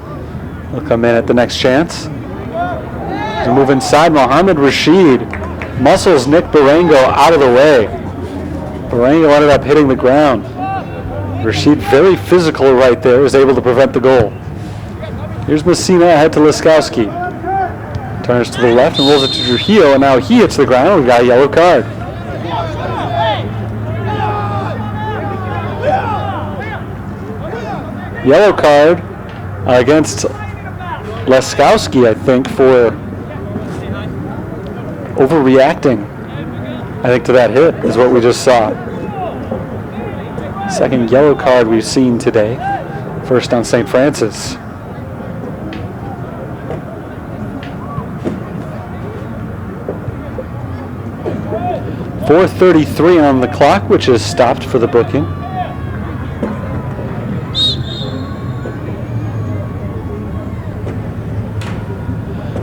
He'll come in at the next chance. To move inside, Mohamed Rashid muscles Nick Barango out of the way. Barango ended up hitting the ground. Rashid, very physical right there, is able to prevent the goal. Here's Messina ahead to Laskowski. Turns to the left and rolls it to Trujillo, and now he hits the ground. We got a yellow card. Yellow card against Laskowski, I think, for overreacting, I think, to that hit, is what we just saw. Second yellow card we've seen today. First on St. Francis. .4:33 on the clock, which is stopped for the booking.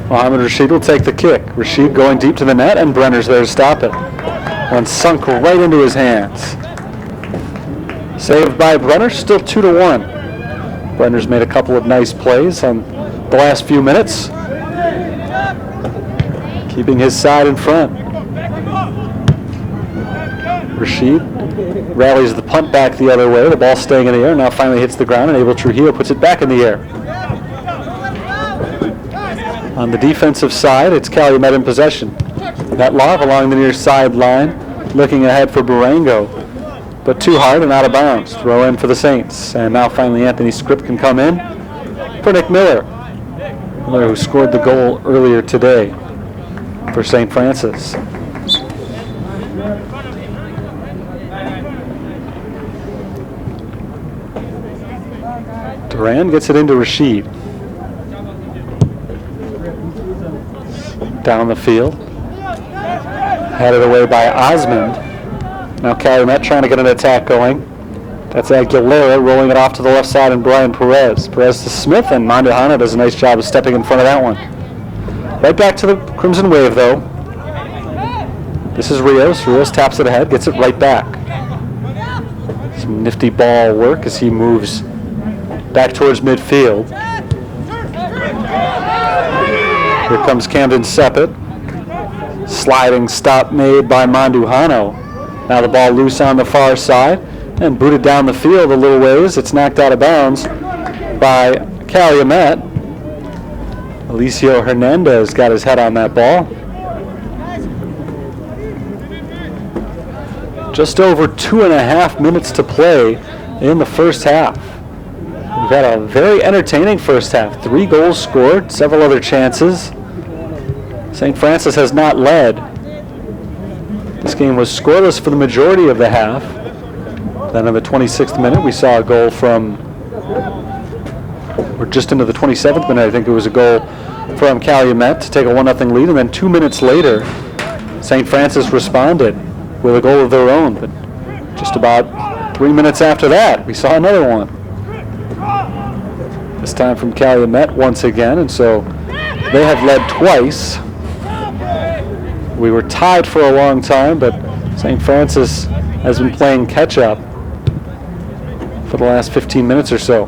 Mohamed Rashid will take the kick. Rashid going deep to the net, and Brenner's there to stop it. One sunk right into his hands. Saved by Brenner, still 2-1. Brenner's made a couple of nice plays on the last few minutes, keeping his side in front. Rashid rallies the punt back the other way. The ball staying in the air, now finally hits the ground, and Abel Trujillo puts it back in the air. On the defensive side, it's Calumet in possession. Metloff along the near sideline, looking ahead for Barango, but too hard and out of bounds. Throw in for the Saints. And now finally Anthony Script can come in for Nick Miller. Miller, who scored the goal earlier today for St. Francis. Duran gets it into Rashid. Down the field. Headed away by Osmond. Now Calumet trying to get an attack going. That's Aguilera rolling it off to the left side, and Brian Perez. Perez to Smith, and Mandujano does a nice job of stepping in front of that one. Right back to the Crimson Wave, though. This is Rios. Rios taps it ahead, gets it right back. Some nifty ball work as he moves back towards midfield. Here comes Camden Seppet. Sliding stop made by Mandujano. Now the ball loose on the far side and booted down the field a little ways. It's knocked out of bounds by Calumet. Alicio Hernandez got his head on that ball. Just over 2.5 minutes to play in the first half. We've had a very entertaining first half. 3 goals scored, several other chances. St. Francis has not led. This game was scoreless for the majority of the half. Then in the 26th minute, we saw a goal from, or just into the 27th minute, I think it was a goal from Calumet to take a 1-0 lead. And then 2 minutes later, St. Francis responded with a goal of their own. But just about 3 minutes after that, we saw another one. This time from Calumet once again, and so they have led twice. We were tied for a long time, but St. Francis has been playing catch-up for the last 15 minutes or so.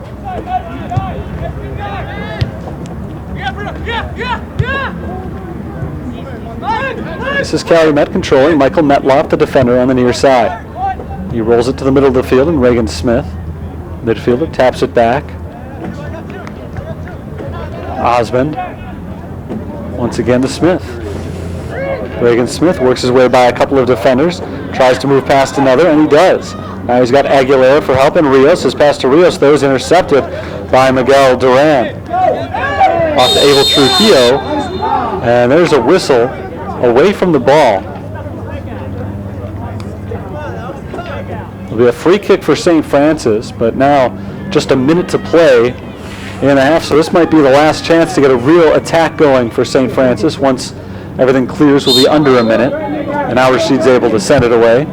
This is Calumet controlling. Michael Metloff, the defender, on the near side. He rolls it to the middle of the field, and Reagan Smith, midfielder, taps it back. Osmond, once again to Smith. Reagan Smith works his way by a couple of defenders, tries to move past another, and he does. Now he's got Aguilera for help, and Rios. His pass to Rios, though, is intercepted by Miguel Duran. Off to Abel Trujillo, and there's a whistle away from the ball. It'll be a free kick for St. Francis, but now just a minute to play in the half, so this might be the last chance to get a real attack going for St. Francis. Once everything clears, will be under a minute, and now Rashid's able to send it away.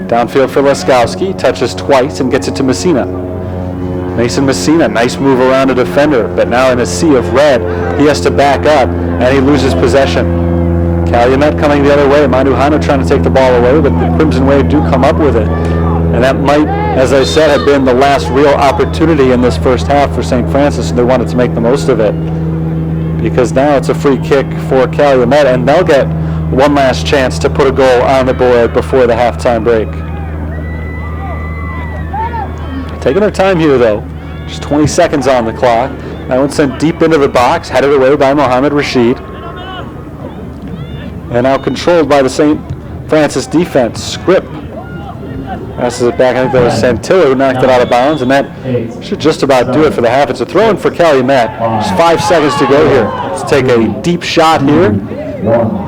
Downfield for Leskowski, touches twice and gets it to Messina. Mason Messina, nice move around a defender, but now in a sea of red, he has to back up, and he loses possession. Calumet coming the other way, Mandujano trying to take the ball away, but the Crimson Wave do come up with it. And that might, as I said, have been the last real opportunity in this first half for St. Francis, and they wanted to make the most of it. Because now it's a free kick for Calumet, and they'll get one last chance to put a goal on the board before the halftime break. Taking their time here, though. Just 20 seconds on the clock. That one sent deep into the box, headed away by Mohamed Rashid. And now controlled by the St. Francis defense. Scrip passes it back. I think that was Santillo who knocked it out of bounds, and that should just about do it for the half. It's a throw-in for Calumet. Just 5 seconds to go here. Let's take a deep shot here.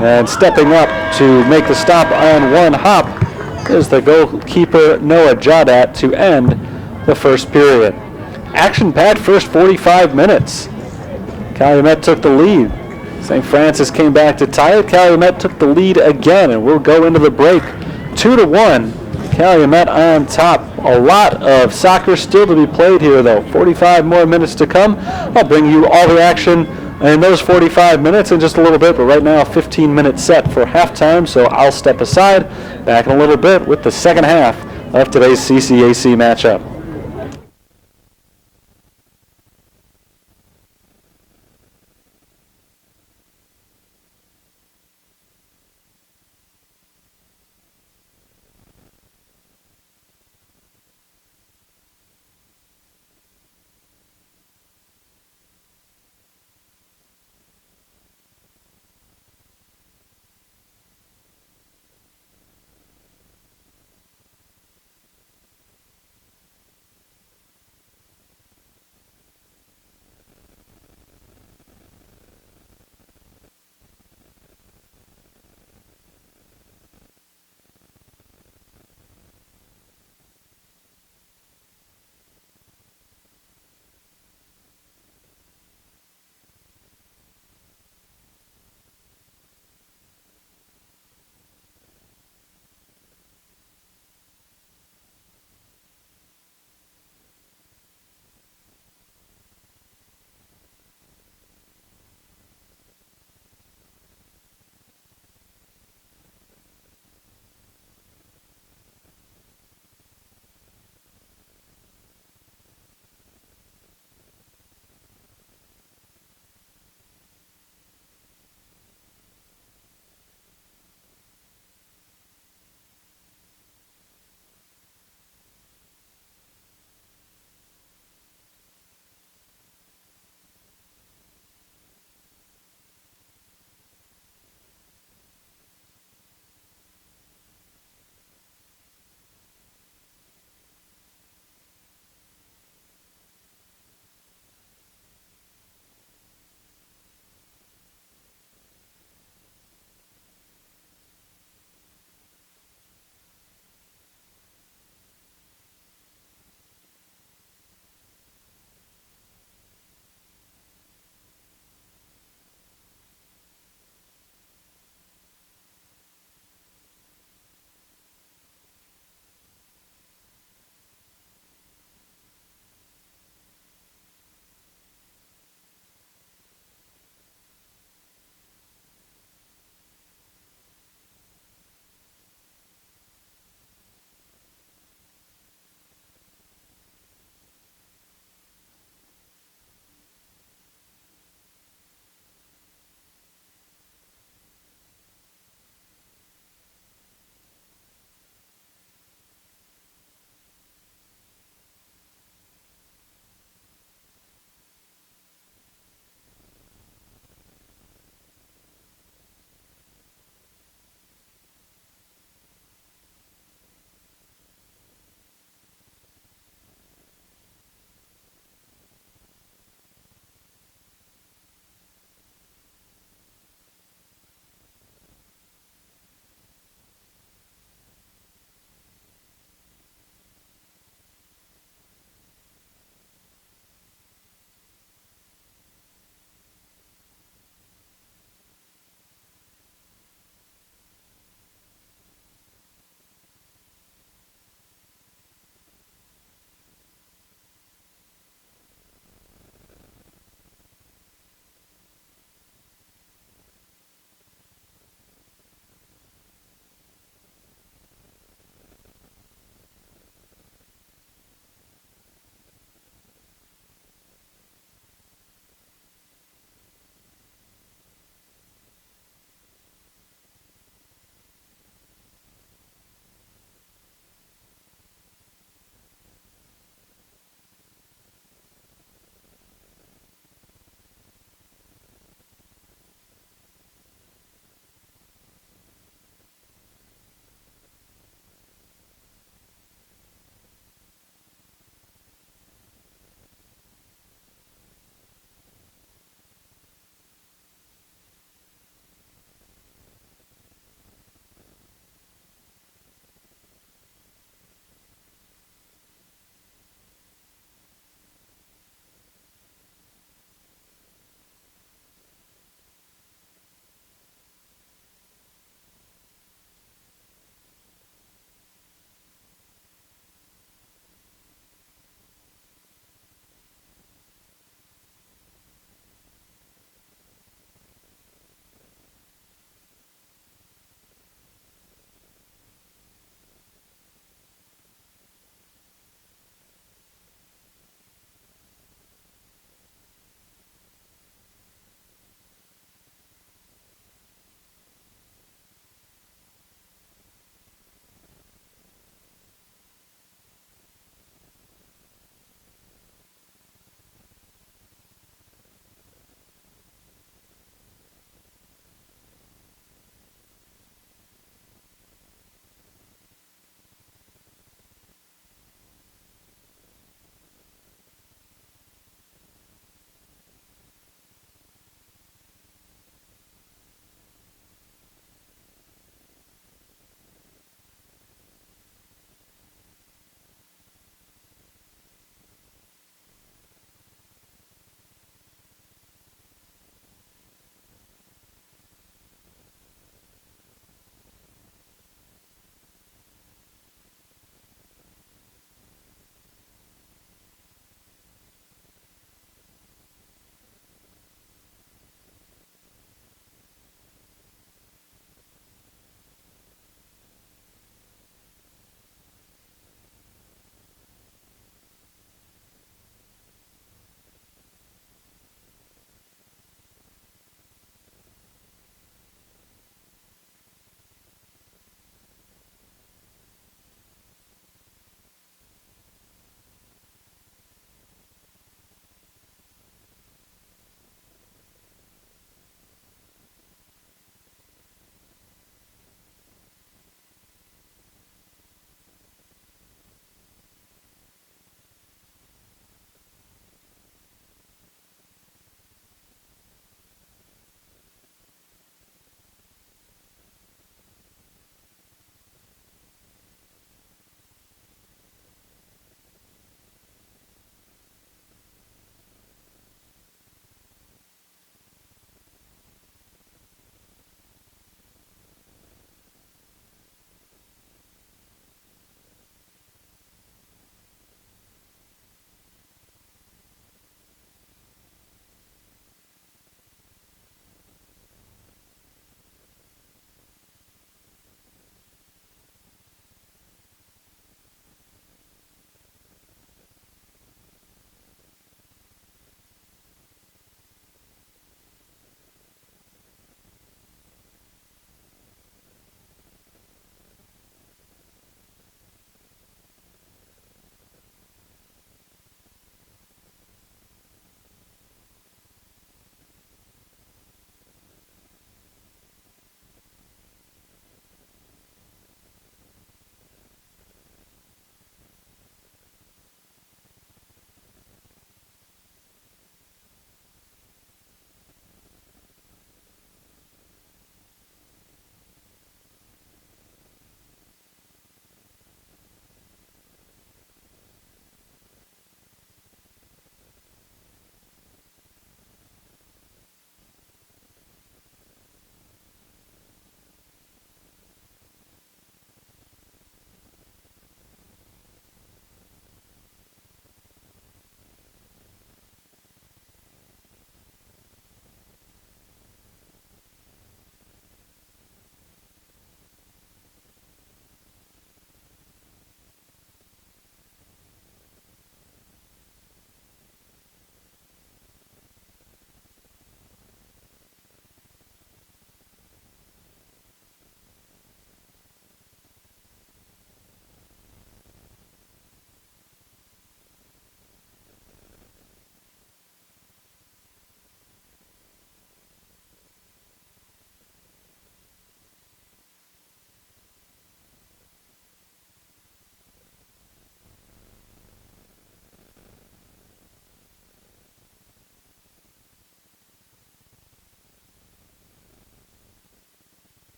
And stepping up to make the stop on one hop is the goalkeeper Noah Jadat to end the first period. Action-packed first 45 minutes. Calumet took the lead. St. Francis came back to tie it. Calumet took the lead again, and we'll go into the break 2-1. Calumet on top. A lot of soccer still to be played here, though. 45 more minutes to come. I'll bring you all the action in those 45 minutes in just a little bit, but right now 15-minute set for halftime, so I'll step aside. Back in a little bit with the second half of today's CCAC matchup.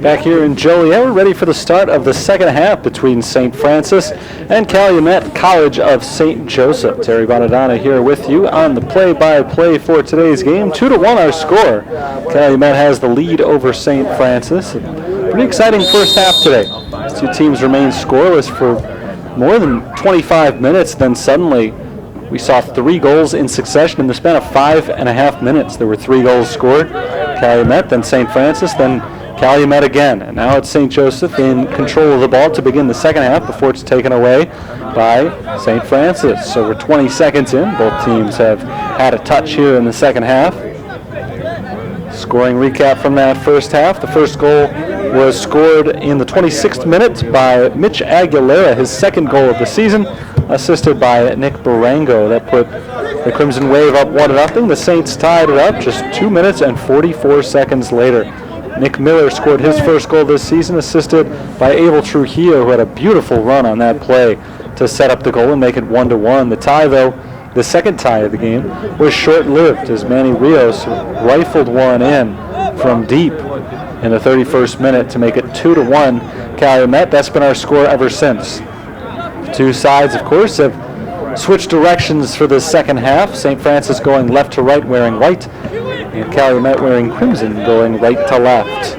Back here in Joliet, we're ready for the start of the second half between St. Francis and Calumet College of St. Joseph. Terry Bonadonna here with you on the play-by-play for today's game. 2-1 our score. Calumet has the lead over St. Francis. Pretty exciting first half today. These two teams remain scoreless for more than 25 minutes. Then suddenly we saw 3 goals in succession in the span of 5.5 minutes. There were 3 goals scored. Calumet, then St. Francis, then Calumet again, and now it's St. Joseph in control of the ball to begin the second half before it's taken away by St. Francis. So we're 20 seconds in. Both teams have had a touch here in the second half. Scoring recap from that first half. The first goal was scored in the 26th minute by Mitch Aguilera, his second goal of the season, assisted by Nick Barango. That put the Crimson Wave up 1-0. The Saints tied it up just 2 minutes and 44 seconds later. Nick Miller scored his first goal this season, assisted by Abel Trujillo, who had a beautiful run on that play to set up the goal and make it 1-1. The tie, though, the second tie of the game, was short-lived as Manny Rios rifled one in from deep in the 31st minute to make it 2-1 Calumet. That's been our score ever since. The two sides, of course, have switched directions for the second half. St. Francis going left to right wearing white, and Calumet wearing crimson going right to left.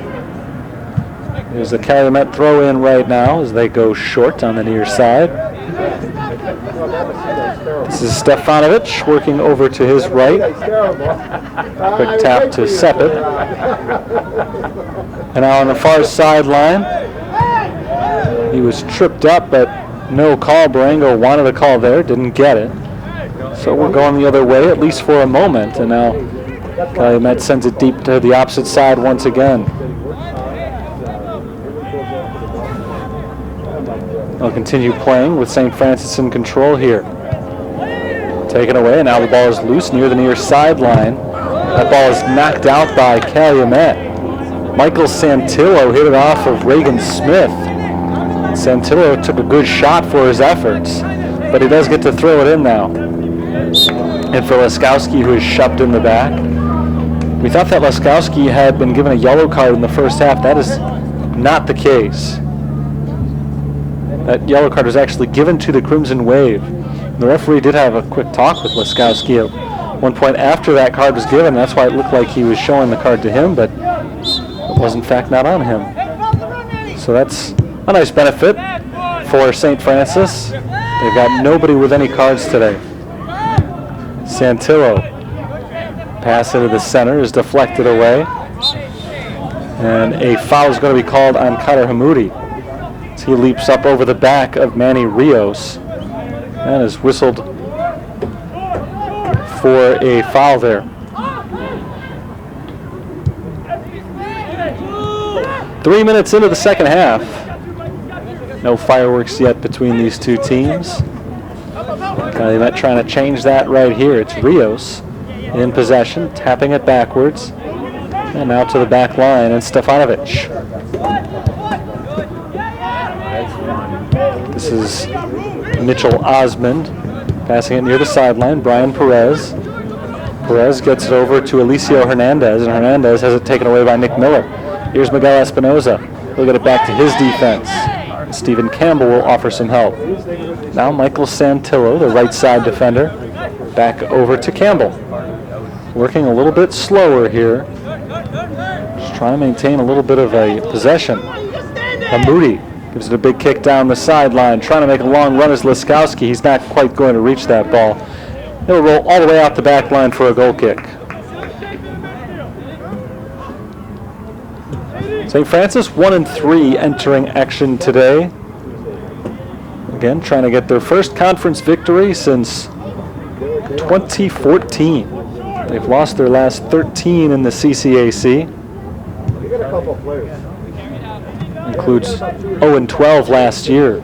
There's the Calumet throw in right now as they go short on the near side. This is Stefanovic working over to his right. Quick tap to Sepet. And now on the far sideline, he was tripped up, but no call. Barango wanted a call there, didn't get it. So we're going the other way, at least for a moment, and now Calumet sends it deep to the opposite side once again. They'll continue playing with St. Francis in control here. Taken away, and now the ball is loose near the near sideline. That ball is knocked out by Calumet. Michael Santillo hit it off of Reagan Smith. Santillo took a good shot for his efforts, but he does get to throw it in now. And for Laskowski, who is shoved in the back. We thought that Laskowski had been given a yellow card in the first half. That is not the case. That yellow card was actually given to the Crimson Wave. The referee did have a quick talk with Laskowski at one point after that card was given. That's why it looked like he was showing the card to him, but it was in fact not on him. So that's a nice benefit for St. Francis. They've got nobody with any cards today. Santillo. Pass into the center is deflected away. And a foul is going to be called on Kader Hamoudi as he leaps up over the back of Manny Rios and is whistled for a foul there. 3 minutes into the second half. No fireworks yet between these two teams. Calumet trying to change that right here. It's Rios in possession, tapping it backwards. And now to the back line, and Stefanovic. This is Mitchell Osmond passing it near the sideline. Brian Perez. Perez gets it over to Alicio Hernandez, and Hernandez has it taken away by Nick Miller. Here's Miguel Espinoza. He'll get it back to his defense. Stephen Campbell will offer some help. Now Michael Santillo, the right side defender, back over to Campbell. Working a little bit slower here. Just trying to maintain a little bit of a possession. Hamoudi gives it a big kick down the sideline, trying to make a long run as Laskowski. He's not quite going to reach that ball. He'll roll all the way out the back line for a goal kick. St. Francis 1-3 entering action today. Again, trying to get their first conference victory since 2014. They've lost their last 13 in the CCAC. Includes 0-12 last year.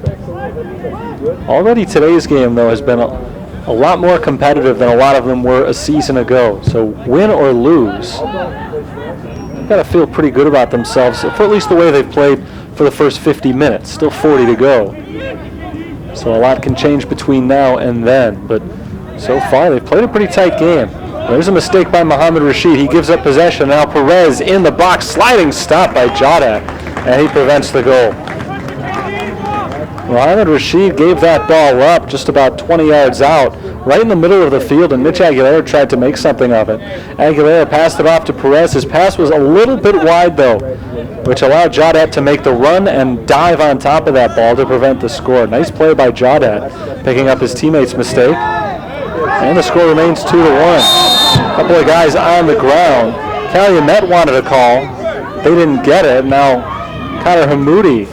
Already today's game, though, has been a lot more competitive than a lot of them were a season ago. So win or lose, they've got to feel pretty good about themselves, for at least the way they've played for the first 50 minutes. Still 40 to go. So a lot can change between now and then. But so far, they've played a pretty tight game. There's a mistake by Muhammad Rashid. He gives up possession. Now Perez in the box. Sliding stop by Jawdat, and he prevents the goal. Muhammad Rashid gave that ball up just about 20 yards out, right in the middle of the field, and Mitch Aguilera tried to make something of it. Aguilera passed it off to Perez. His pass was a little bit wide, though, which allowed Jawdat to make the run and dive on top of that ball to prevent the score. Nice play by Jawdat, picking up his teammate's mistake. And the score remains 2-1. A couple of guys on the ground. Calumet wanted a call. They didn't get it. Now Connor Hamoudi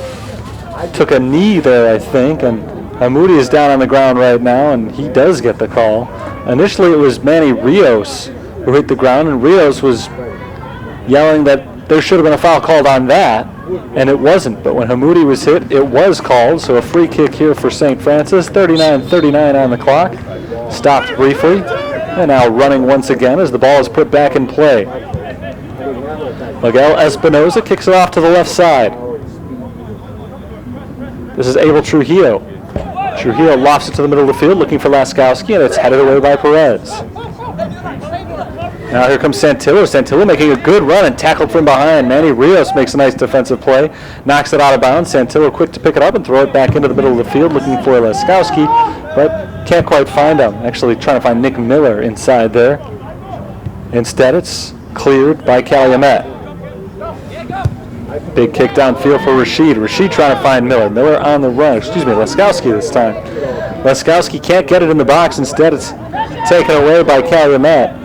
took a knee there, I think, and Hamoudi is down on the ground right now, and he does get the call. Initially it was Manny Rios who hit the ground, and Rios was yelling that there should have been a foul called on that, and it wasn't. But when Hamoudi was hit, it was called, so a free kick here for St. Francis. 39-39 on the clock. Stopped briefly, and now running once again as the ball is put back in play. Miguel Espinoza kicks it off to the left side. This is Abel Trujillo. Trujillo lofts it to the middle of the field looking for Laskowski, and it's headed away by Perez. Now here comes Santillo. Santillo making a good run and tackled from behind. Manny Rios makes a nice defensive play, knocks it out of bounds. Santillo quick to pick it up and throw it back into the middle of the field looking for Laskowski, but can't quite find him. Actually trying to find Nick Miller inside there. Instead it's cleared by Calumet. Big kick downfield for Rashid. Rashid trying to find Miller. Miller on the run. Excuse me, Laskowski this time. Laskowski can't get it in the box. Instead, it's taken away by Calumet.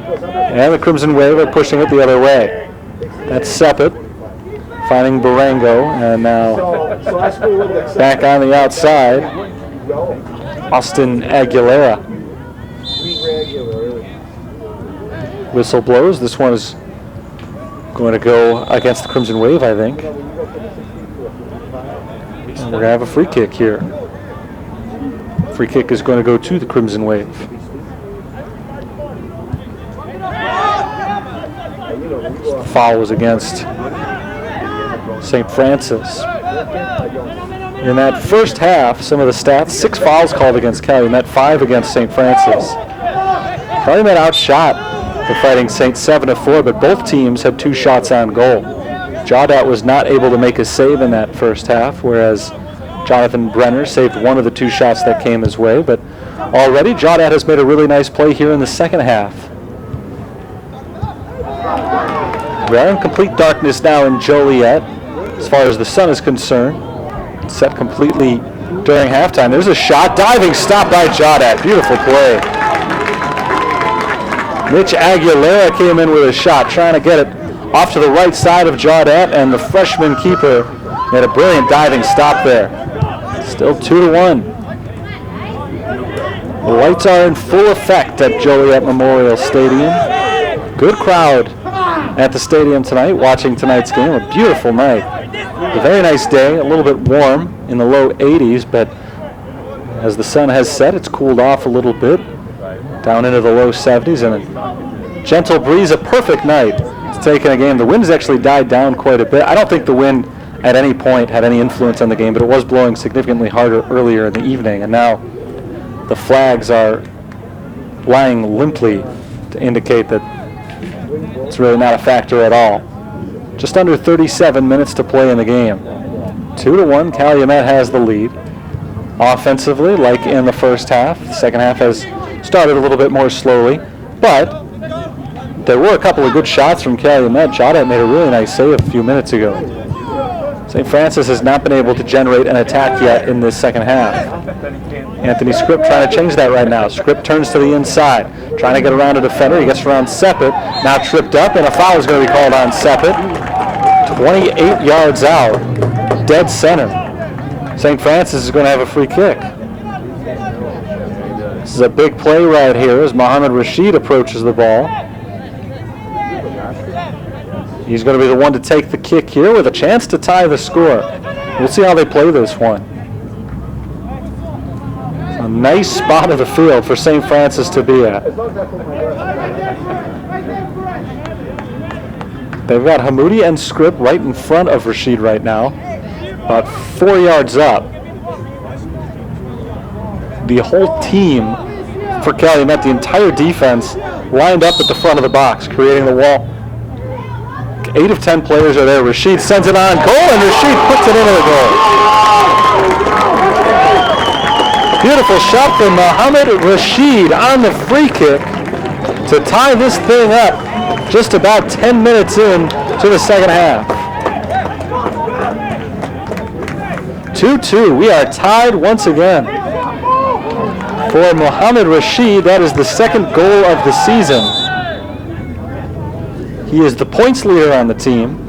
And the Crimson Wave are pushing it the other way. That's Sepet finding Barango. And now back on the outside, Austin Aguilera. Whistle blows. This one is going to go against the Crimson Wave, I think. And we're going to have a free kick here. Free kick is going to go to the Crimson Wave. The foul was against St. Francis. In that first half, some of the stats, 6 fouls called against Calumet, 5 against St. Francis. Calumet outshot the Fighting Saints 7-4, but both teams had 2 shots on goal. Jawdat was not able to make a save in that first half, whereas Jonathan Brenner saved one of the 2 shots that came his way, but already Jawdat has made a really nice play here in the second half. We are in complete darkness now in Joliet, as far as the sun is concerned. Set completely during halftime. There's a shot, diving stop by Jawdat. Beautiful play. Mitch Aguilera came in with a shot, trying to get it off to the right side of Jawdat, and the freshman keeper made a brilliant diving stop there. Still 2-1. The lights are in full effect at Joliet Memorial Stadium. Good crowd at the stadium tonight, watching tonight's game. A beautiful night. A very nice day, a little bit warm in the low 80s, but as the sun has set, it's cooled off a little bit, down into the low 70s, and a gentle breeze, a perfect night to take in a game. The wind has actually died down quite a bit. I don't think the wind at any point had any influence on the game, but it was blowing significantly harder earlier in the evening, and now the flags are lying limply to indicate that it's really not a factor at all. Just under 37 minutes to play in the game. 2-1, Calumet has the lead. Offensively, like in the first half, the second half has started a little bit more slowly, but there were a couple of good shots from Calumet. Jawdat made a really nice save a few minutes ago. St. Francis has not been able to generate an attack yet in this second half. Anthony Script trying to change that right now. Script turns to the inside, trying to get around a defender. He gets around Sepet, now tripped up, and a foul is going to be called on Sepet. 28 yards out, dead center. St. Francis is going to have a free kick. This is a big play right here as Muhammad Rashid approaches the ball. He's going to be the one to take the kick here with a chance to tie the score. We'll see how they play this one. A nice spot of the field for St. Francis to be at. They've got Hamoudi and Script right in front of Rashid right now, about 4 yards up. The whole team for Calumet, the entire defense, lined up at the front of the box, creating the wall. 8 of 10 players are there. Rashid sends it on goal, and Rashid puts it into the goal. Beautiful shot from Mohammed Rashid on the free kick to tie this thing up just about 10 minutes in to the second half. 2-2. We are tied once again. For Mohammed Rashid, that is the second goal of the season. He is the points leader on the team.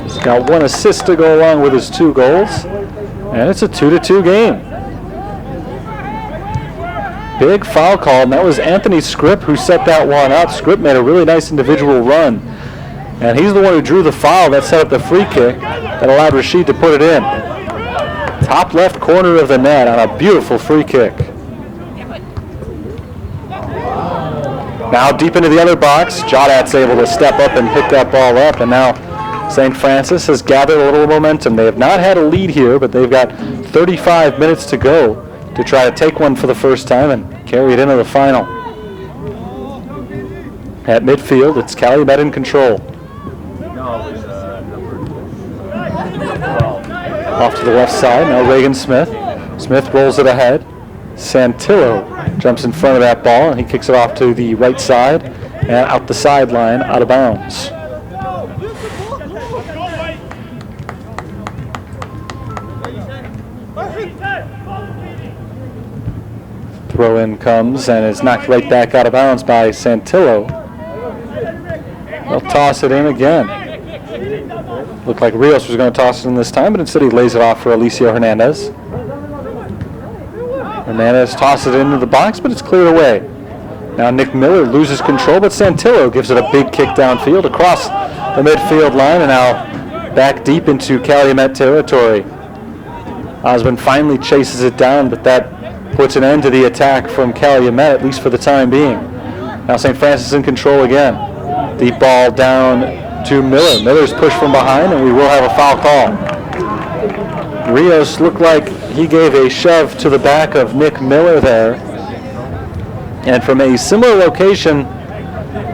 He's got 1 assist to go along with his 2 goals. And it's a 2-2 game. Big foul call, and that was Anthony Scripp who set that one up. Scripp made a really nice individual run. And he's the one who drew the foul that set up the free kick that allowed Rashid to put it in. Top left corner of the net on a beautiful free kick. Now deep into the other box, Jodat's able to step up and pick that ball up, and now St. Francis has gathered a little momentum. They have not had a lead here, but they've got 35 minutes to go to try to take one for the first time and carry it into the final. At midfield, it's Calumet in control. Off to the left side, now Reagan Smith. Smith rolls it ahead. Santillo jumps in front of that ball, and he kicks it off to the right side and out the sideline, out of bounds. Throw in comes and is knocked right back out of bounds by Santillo. They'll toss it in again. Looked like Rios was going to toss it in this time, but instead he lays it off for Alicio Hernandez. Hernandez tosses it into the box, but it's cleared away. Now Nick Miller loses control, but Santillo gives it a big kick downfield across the midfield line, and now back deep into Calumet territory. Osmond finally chases it down, but that puts an end to the attack from Calumet, at least for the time being. Now St. Francis in control again. Deep ball down to Miller. Miller's pushed from behind, and we will have a foul call. Rios looked like he gave a shove to the back of Nick Miller there. And from a similar location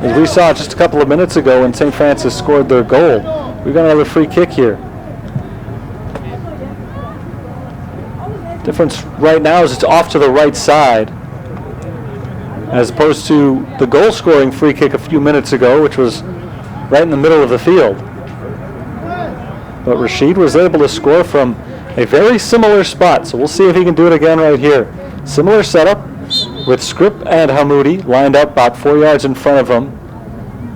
as we saw just a couple of minutes ago when St. Francis scored their goal, we've got another free kick here. Difference right now is it's off to the right side, as opposed to the goal-scoring free kick a few minutes ago, which was right in the middle of the field. But Rashid was able to score from a very similar spot, so we'll see if he can do it again right here. Similar setup with Scripp and Hamoudi lined up about 4 yards in front of him.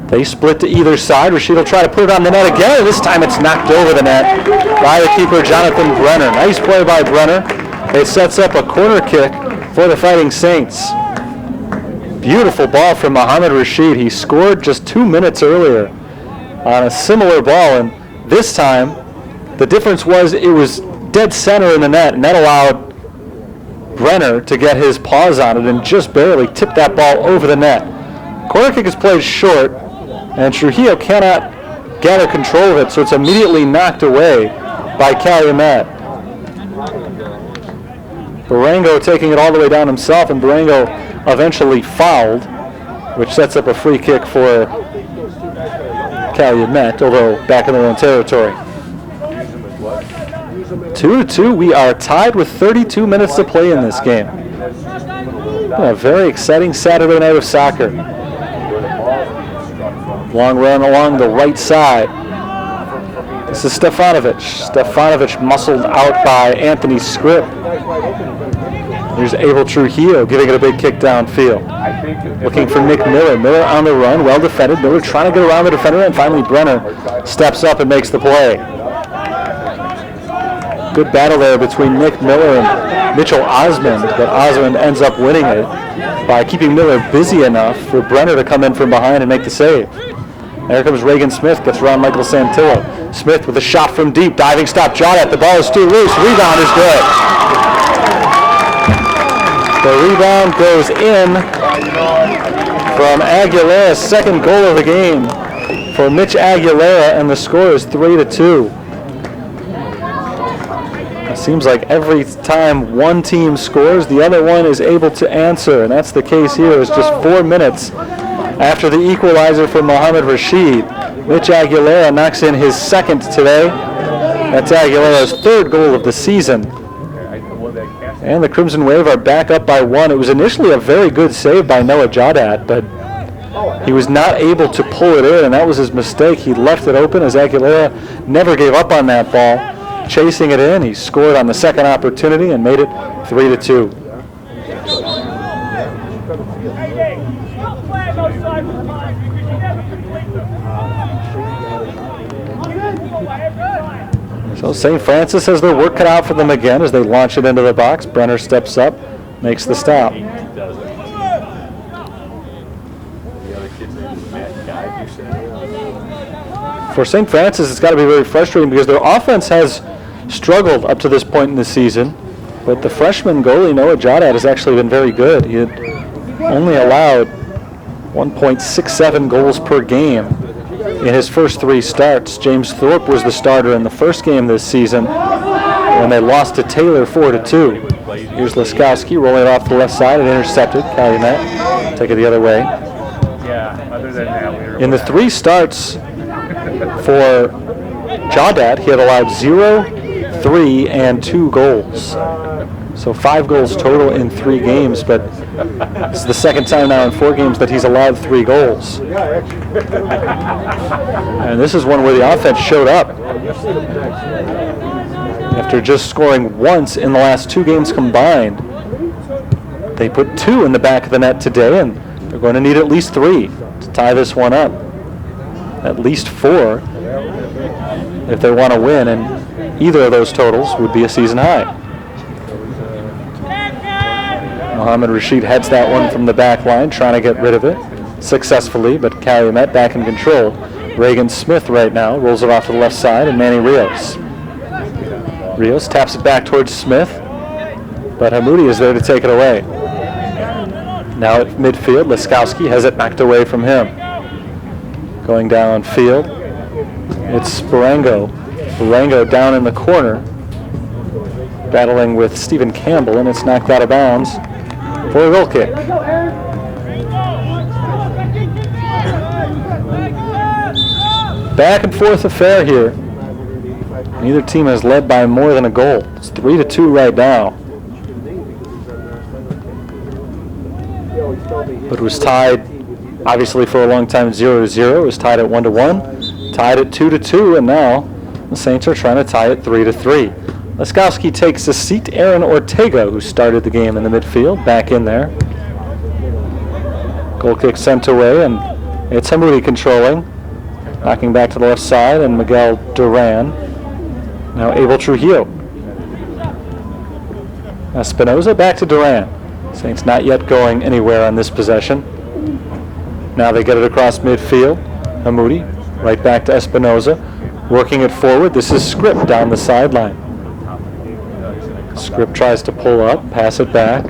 They split to either side. Rashid will try to put it on the net again, and this time it's knocked over the net by the keeper, Jonathan Brenner. Nice play by Brenner. It sets up a corner kick for the Fighting Saints. Beautiful ball from Mohammed Rashid. He scored just 2 minutes earlier on a similar ball, and this time the difference was it was dead center in the net, and that allowed Brenner to get his paws on it and just barely tip that ball over the net. Corner kick is played short, and Trujillo cannot gather control of it, so it's immediately knocked away by Calumet. Barango taking it all the way down himself, and Barango eventually fouled, which sets up a free kick for Calumet, although back in their own territory. 2-2. We are tied with 32 minutes to play in this game. A very exciting Saturday night of soccer. Long run along the right side. This is Stefanovic. Stefanovic muscled out by Anthony Scripp. There's Abel Trujillo giving it a big kick downfield. Looking for Nick Miller. Miller on the run, well defended. Miller trying to get around the defender, and finally Brenner steps up and makes the play. Good battle there between Nick Miller and Mitchell Osmond, but Osmond ends up winning it by keeping Miller busy enough for Brenner to come in from behind and make the save. There comes Reagan Smith, gets around Michael Santillo. Smith with a shot from deep, diving stop, Jodat. The ball is too loose, rebound is good. The rebound goes in from Aguilera's second goal of the game for Mitch Aguilera, and the score is 3-2. It seems like every time one team scores, the other one is able to answer, and that's the case here. It's just 4 minutes after the equalizer for Mohamed Rashid. Mitch Aguilera knocks in his second today. That's Aguilera's third goal of the season. And the Crimson Wave are back up by 1. It was initially a very good save by Noah Jaudat, but he was not able to pull it in, and that was his mistake. He left it open as Aguilera never gave up on that ball. Chasing it in, he scored on the second opportunity and made it 3-2. So St. Francis has their work cut out for them again as they launch it into the box. Brenner steps up, makes the stop. For St. Francis, it's got to be very frustrating because their offense has struggled up to this point in the season, but the freshman goalie Noah Jaudat has actually been very good. He had only allowed 1.67 goals per game in his first 3 starts. James Thorpe was the starter in the first game this season when they lost to Taylor 4-2. Here's Laskowski rolling it off the left side and intercepted. Calumet take it the other way. In the 3 starts for Jaudat, he had allowed 0, 3, and 2 goals. So 5 goals total in 3 games, but this is the second time now in 4 games that he's allowed 3 goals. And this is one where the offense showed up. After just scoring once in the last 2 games combined, they put 2 in the back of the net today, and they're going to need at least 3 to tie this one up. At least 4 if they want to win, and either of those totals would be a season high. Mohamed Rashid heads that one from the back line, trying to get rid of it successfully, but Calumet back in control. Reagan Smith right now rolls it off to the left side, and Manny Rios. Rios taps it back towards Smith, but Hamoudi is there to take it away. Now at midfield, Laskowski has it knocked away from him. Going downfield, it's Sparango. Sparango down in the corner, battling with Stephen Campbell, and it's knocked out of bounds for a goal kick. Back and forth affair here. Neither team has led by more than a goal. It's 3-2 right now. But it was tied, obviously, for a long time 0-0. It was tied at 1-1, tied at 2-2, and now the Saints are trying to tie it 3-3. Laskowski takes a seat. Aaron Ortega, who started the game in the midfield, back in there. Goal kick sent away, and it's Hamoudi controlling. Knocking back to the left side, and Miguel Duran. Now Abel Trujillo. Espinoza back to Duran. Saints not yet going anywhere on this possession. Now they get it across midfield. Hamoudi right back to Espinoza. Working it forward. This is Script down the sideline. Script tries to pull up, pass it back.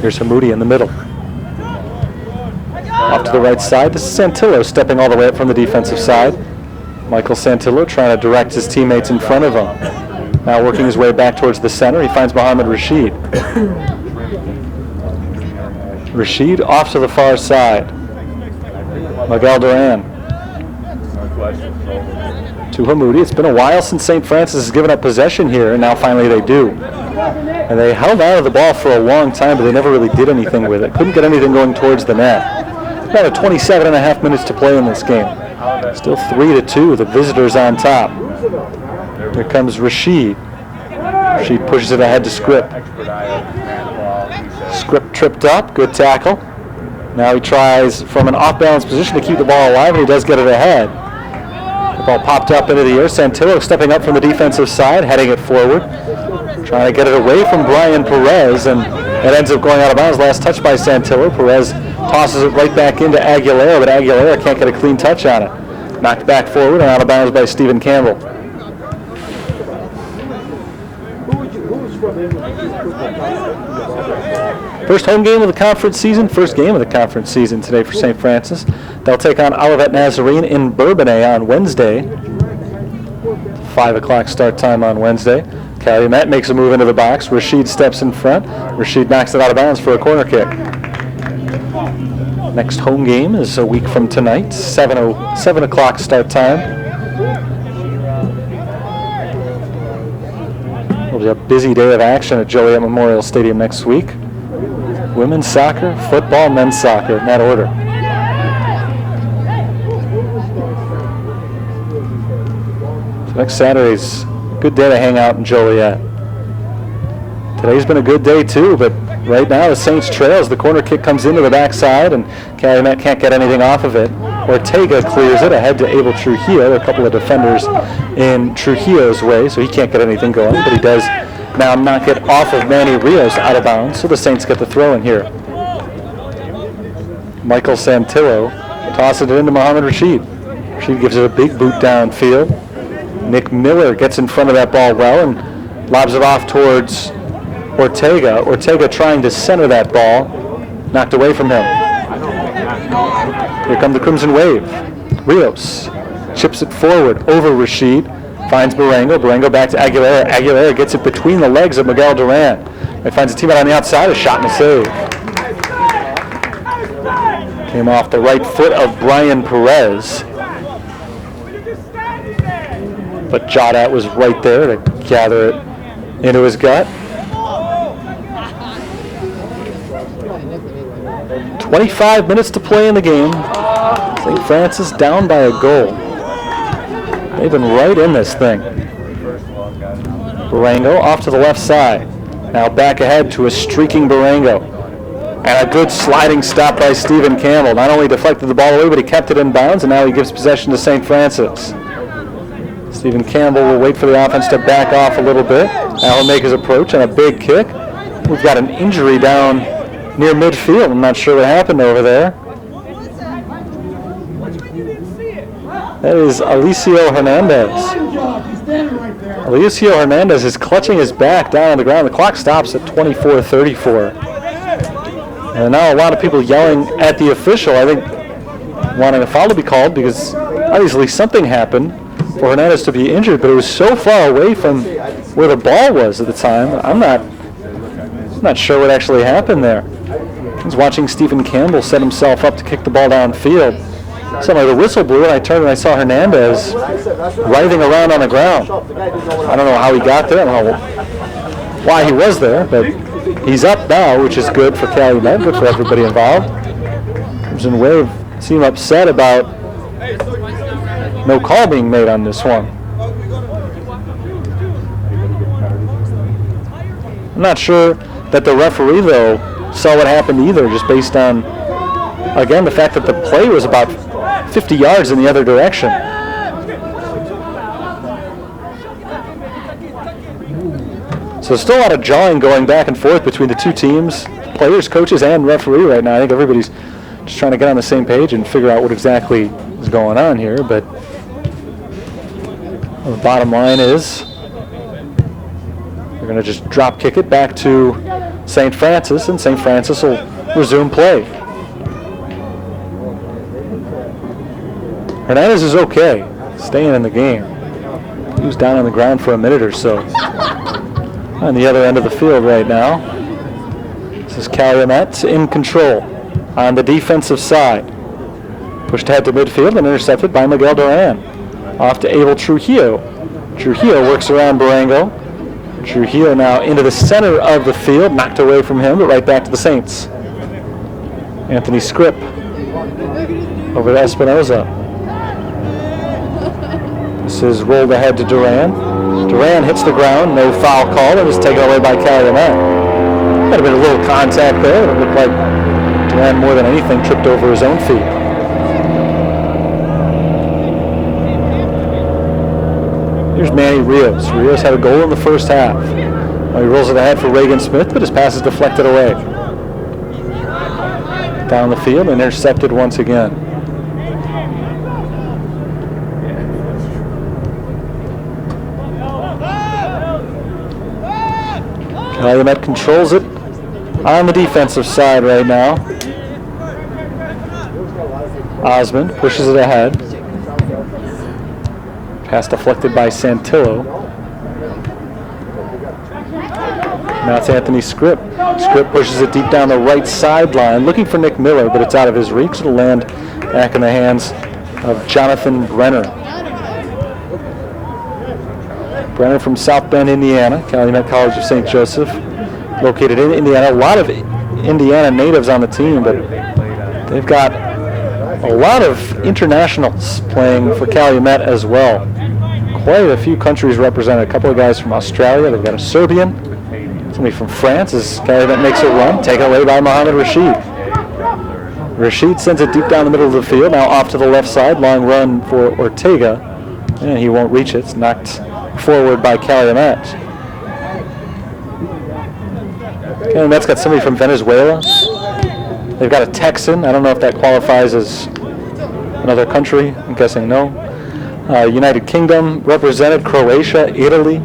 Here's Hamoudi in the middle. Off to the right side. This is Santillo stepping all the way up from the defensive side. Michael Santillo trying to direct his teammates in front of him. Now working his way back towards the center. He finds Mohamed Rashid. Rashid off to the far side. Miguel Duran. To Hamoudi. It's been a while since St. Francis has given up possession here, and now finally they do. And they held out of the ball for a long time, but they never really did anything with it. Couldn't get anything going towards the net. About 27 and a half minutes to play in this game. Still 3-2, the visitors on top. Here comes Rashid. Rashid pushes it ahead to Script. Script tripped up, good tackle. Now he tries from an off-balance position to keep the ball alive, and he does get it ahead. The ball popped up into the air. Santillo stepping up from the defensive side, heading it forward. Trying to get it away from Brian Perez, and it ends up going out of bounds. Last touch by Santillo. Perez tosses it right back into Aguilera, but Aguilera can't get a clean touch on it. Knocked back forward and out of bounds by Stephen Campbell. First home game of the conference season, first game of the conference season today for St. Francis. They'll take on Olivet Nazarene in Bourbonnais on Wednesday. 5 o'clock start time on Wednesday. Calumet makes a move into the box. Rashid steps in front. Rashid knocks it out of bounds for a corner kick. Next home game is a week from tonight, 7 o'clock start time. It'll be a busy day of action at Joliet Memorial Stadium next week. Women's soccer, football, men's soccer in that order. So next Saturday's a good day to hang out in Joliet. Today's been a good day too, but right now the Saints trail as the corner kick comes into the backside and Calumet can't get anything off of it. Ortega clears it ahead to Abel Trujillo. There are a couple of defenders in Trujillo's way, so he can't get anything going, but he does now knock it off of Manny Rios out of bounds, so the Saints get the throw in here. Michael Santillo tosses it into Muhammad Rashid. Rashid gives it a big boot downfield. Nick Miller gets in front of that ball well and lobs it off towards Ortega. Ortega trying to center that ball, knocked away from him. Here come the Crimson Wave. Rios chips it forward over Rashid, finds Barango. Barango back to Aguilera. Aguilera gets it between the legs of Miguel Duran. He finds a teammate on the outside, a shot and a save. Came off the right foot of Brian Perez. But Jodat was right there to gather it into his gut. 25 minutes to play in the game. St. Francis down by a goal. They've been right in this thing. Barango off to the left side. Now back ahead to a streaking Barango. And a good sliding stop by Stephen Campbell. Not only deflected the ball away, but he kept it in bounds, and now he gives possession to St. Francis. Stephen Campbell will wait for the offense to back off a little bit. Now he'll make his approach and a big kick. We've got an injury down near midfield. I'm not sure what happened over there. That is Alicio Hernandez. Alicio Hernandez is clutching his back down on the ground. The clock stops at 24:34. And now a lot of people yelling at the official, I think, wanting a foul to be called because obviously something happened for Hernandez to be injured, but it was so far away from where the ball was at the time. I'm not sure what actually happened there. I was watching Stephen Campbell set himself up to kick the ball downfield. Suddenly the whistle blew, and I turned and I saw Hernandez writhing around on the ground. I don't know how he got there. I don't know why he was there, but he's up now, which is good for Calumet, good for everybody involved. Crimson Wave seem upset about no call being made on this one. I'm not sure that the referee, though, saw what happened either, just based on, again, the fact that the play was about 50 yards in the other direction. So still a lot of jawing going back and forth between the two teams, players, coaches, and referee right now. I think everybody's just trying to get on the same page and figure out what exactly is going on here, but the bottom line is we're going to just drop kick it back to St. Francis, and St. Francis will resume play. Hernandez is okay, staying in the game. He was down on the ground for a minute or so. On the other end of the field right now, this is Calumet in control on the defensive side. Pushed ahead to midfield and intercepted by Miguel Duran. Off to Abel Trujillo. Trujillo works around Barango. Trujillo now into the center of the field, knocked away from him, but right back to the Saints. Anthony Scripp over to Espinoza. This is rolled ahead to Duran. Duran hits the ground, no foul call, and is taken away by Calumet. Might have been a little contact there. It looked like Duran more than anything tripped over his own feet. Here's Manny Rios. Rios had a goal in the first half. Well, he rolls it ahead for Reagan Smith, but his pass is deflected away. Down the field, intercepted once again. Calumet controls it on the defensive side right now. Osmond pushes it ahead. Pass deflected by Santillo. Now it's Anthony Scripp. Scripp pushes it deep down the right sideline, looking for Nick Miller, but it's out of his reach. It'll land back in the hands of Jonathan Brenner. Brenner from South Bend, Indiana, Calumet College of St. Joseph, located in Indiana. A lot of Indiana natives on the team, but they've got a lot of internationals playing for Calumet as well. Quite a few countries represented. A couple of guys from Australia. They've got a Serbian. Somebody from France as Calumet makes a run. Taken away by Mohamed Rashid. Rashid sends it deep down the middle of the field. Now off to the left side. Long run for Ortega. And he won't reach it. It's knocked forward by Calumet. Calumet's got somebody from Venezuela. They've got a Texan. I don't know if that qualifies as another country. I'm guessing no. United Kingdom represented, Croatia, Italy.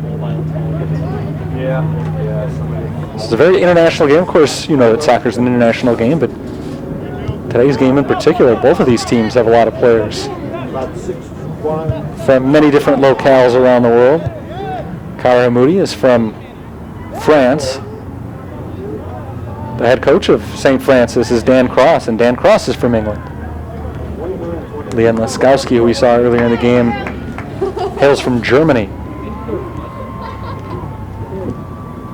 This is a very international game. Of course, you know that soccer is an international game, but today's game in particular, both of these teams have a lot of players from many different locales around the world. Kara Hamoudi is from France. The head coach of St. Francis is Dan Cross, and Dan Cross is from England. Leon Laskowski, who we saw earlier in the game, hails from Germany.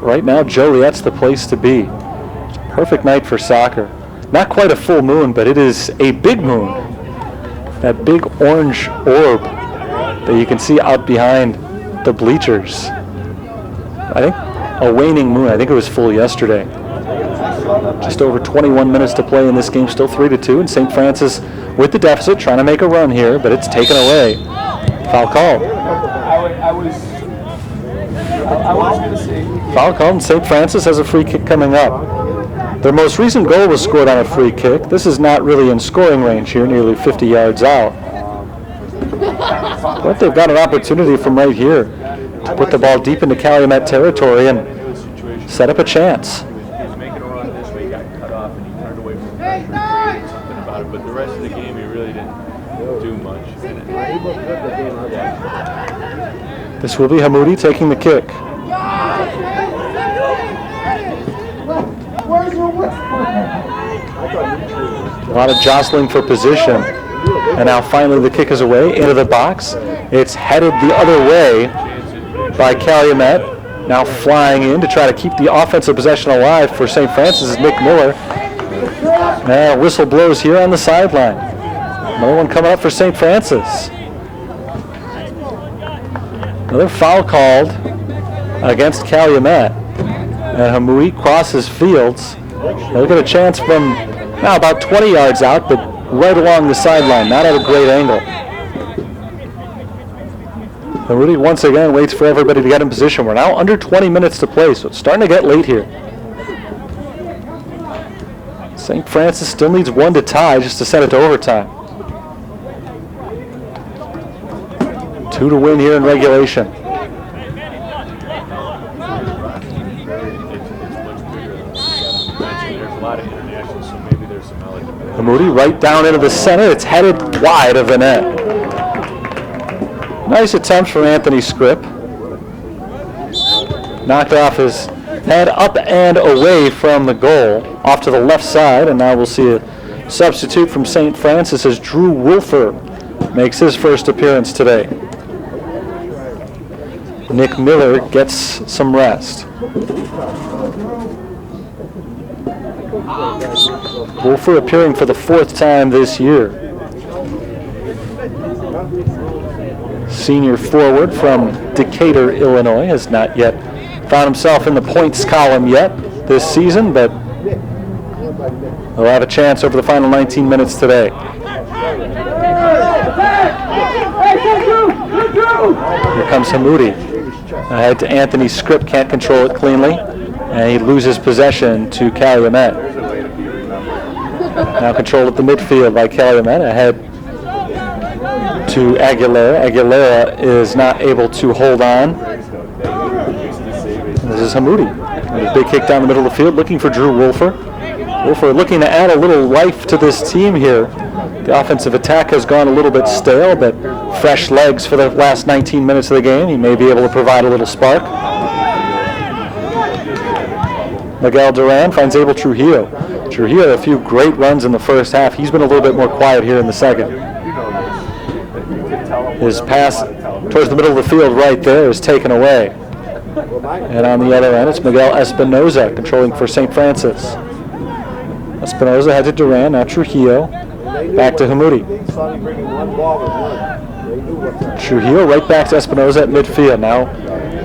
Right now, Joliet's the place to be. It's a perfect night for soccer. Not quite a full moon, but it is a big moon. That big orange orb that you can see out behind the bleachers. I think a waning moon. I think it was full yesterday. Just over 21 minutes to play in this game, still 3-2, and St. Francis with the deficit, trying to make a run here, but it's taken away. Foul called. Foul called, and St. Francis has a free kick coming up. Their most recent goal was scored on a free kick. This is not really in scoring range here, nearly 50 yards out. But they've got an opportunity from right here to put the ball deep into Calumet territory and set up a chance. But the rest of the game, he really didn't do much. This will be Hamoudi taking the kick. A lot of jostling for position. And now finally the kick is away into the box. It's headed the other way by Calumet. Now flying in to try to keep the offensive possession alive for St. Francis is Nick Miller. Now whistle blows here on the sideline. Another one coming up for St. Francis. Another foul called against Calumet. And Hamoudi crosses fields. They'll get a chance from now about 20 yards out, but right along the sideline, not at a great angle. Hamoudi once again waits for everybody to get in position. We're now under 20 minutes to play, so it's starting to get late here. St. Francis still needs one to tie just to send it to overtime. 2 to win here in regulation. Hamoudi right down into the center. It's headed wide of the net. Nice attempt from Anthony Scripp. Knocked off his head up and away from the goal, off to the left side, and now we'll see a substitute from St. Francis as Drew Wolfer makes his first appearance today. Nick Miller gets some rest. Wolfer appearing for the 4th time this year. Senior forward from Decatur, Illinois, has not yet found himself in the points column yet this season, but he'll have a chance over the final 19 minutes today. Here comes Hamoudi. Ahead to Anthony Scripp, can't control it cleanly, and he loses possession to Calumet. Now controlled at the midfield by Calumet, ahead to Aguilera. Aguilera is not able to hold on. This is Hamoudi. A big kick down the middle of the field, looking for Drew Wolfer. Wolfer looking to add a little life to this team here The offensive attack has gone a little bit stale, but fresh legs for the last 19 minutes of the game. He may be able to provide a little spark. Miguel Duran finds Abel Trujillo. Trujillo, a few great runs in the first half. He's been a little bit more quiet here in the second. His pass towards the middle of the field right there is taken away. And on the other end, it's Miguel Espinoza controlling for St. Francis. Espinoza head to Duran, now Trujillo. Back to Hamudi. Trujillo right back to Espinoza at midfield. Now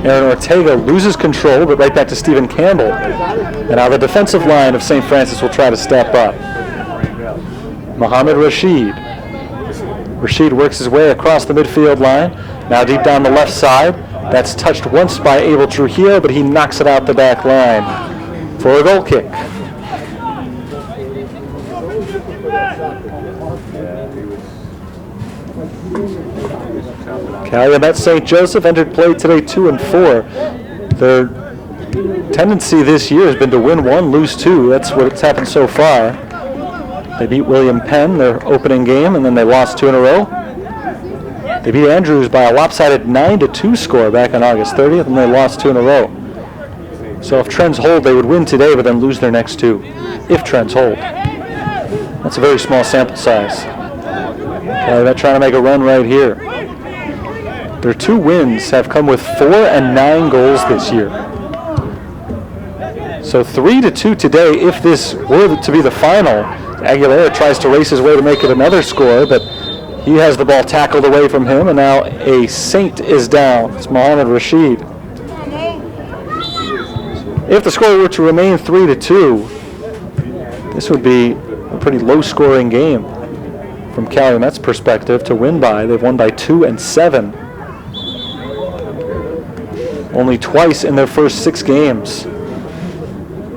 Aaron Ortega loses control, but right back to Stephen Campbell. And now the defensive line of St. Francis will try to step up. Mohamed Rashid. Rashid works his way across the midfield line. Now deep down the left side. That's touched once by Abel Trujillo, but he knocks it out the back line for a goal kick. Calumet St. Joseph entered play today 2-4. Their tendency this year has been to win 1, lose 2. That's what's happened so far. They beat William Penn their opening game, and then they lost 2 in a row. They beat Andrews by a lopsided 9-2 score back on August 30th, and they lost 2 in a row. So if trends hold, they would win today, but then lose their next 2. If trends hold. That's a very small sample size. Calumet trying to make a run right here. Their 2 wins have come with 4 and 9 goals this year. So 3-2 today. If this were to be the final, Aguilera tries to race his way to make it another score, but he has the ball tackled away from him, and now a Saint is down. It's Mohamed Rashid. If the score were to remain 3-2, this would be a pretty low-scoring game from Calumet's perspective to win by. They've won by 2 and 7. Only twice in their first 6 games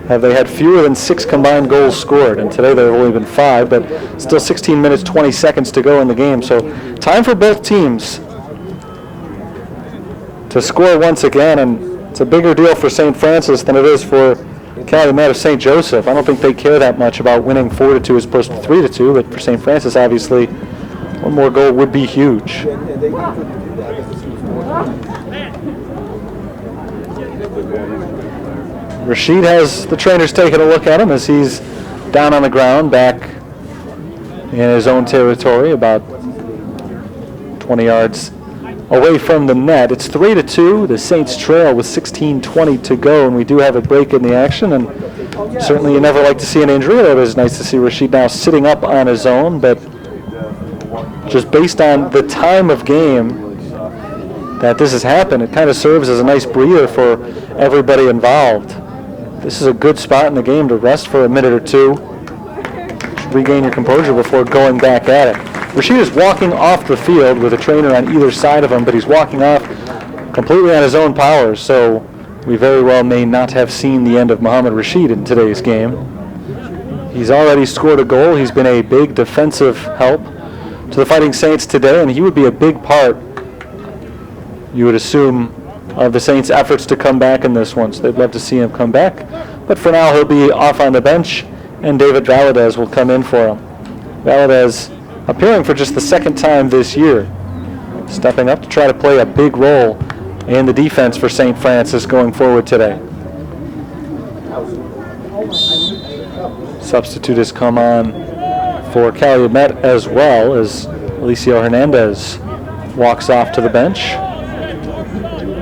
have they had fewer than 6 combined goals scored, and today there have only been 5, but still 16 minutes, 20 seconds to go in the game. So time for both teams to score once again, and it's a bigger deal for St. Francis than it is for Calumet of St. Joseph. I don't think they care that much about winning 4-2 as opposed to 3-2, but for St. Francis, obviously, one more goal would be huge. Rashid has the trainers taking a look at him as he's down on the ground back in his own territory, about 20 yards away from the net. It's 3-2. The Saints trail with 16:20 to go, and we do have a break in the action. And certainly you never like to see an injury. It is nice to see Rashid now sitting up on his own, but just based on the time of game that this has happened, it kind of serves as a nice breather for everybody involved. This is a good spot in the game to rest for a minute or two, regain your composure before going back at it. Rashid is walking off the field with a trainer on either side of him, but he's walking off completely on his own power, so we very well may not have seen the end of Mohamed Rashid in today's game. He's already scored a goal. He's been a big defensive help to the Fighting Saints today, and he would be a big part, you would assume, of the Saints' efforts to come back in this one. So they'd love to see him come back. But for now, he'll be off on the bench, and David Valadez will come in for him. Valadez appearing for just the 2nd time this year, stepping up to try to play a big role in the defense for St. Francis going forward today. Substitute has come on for Calumet as well, as Alicio Hernandez walks off to the bench.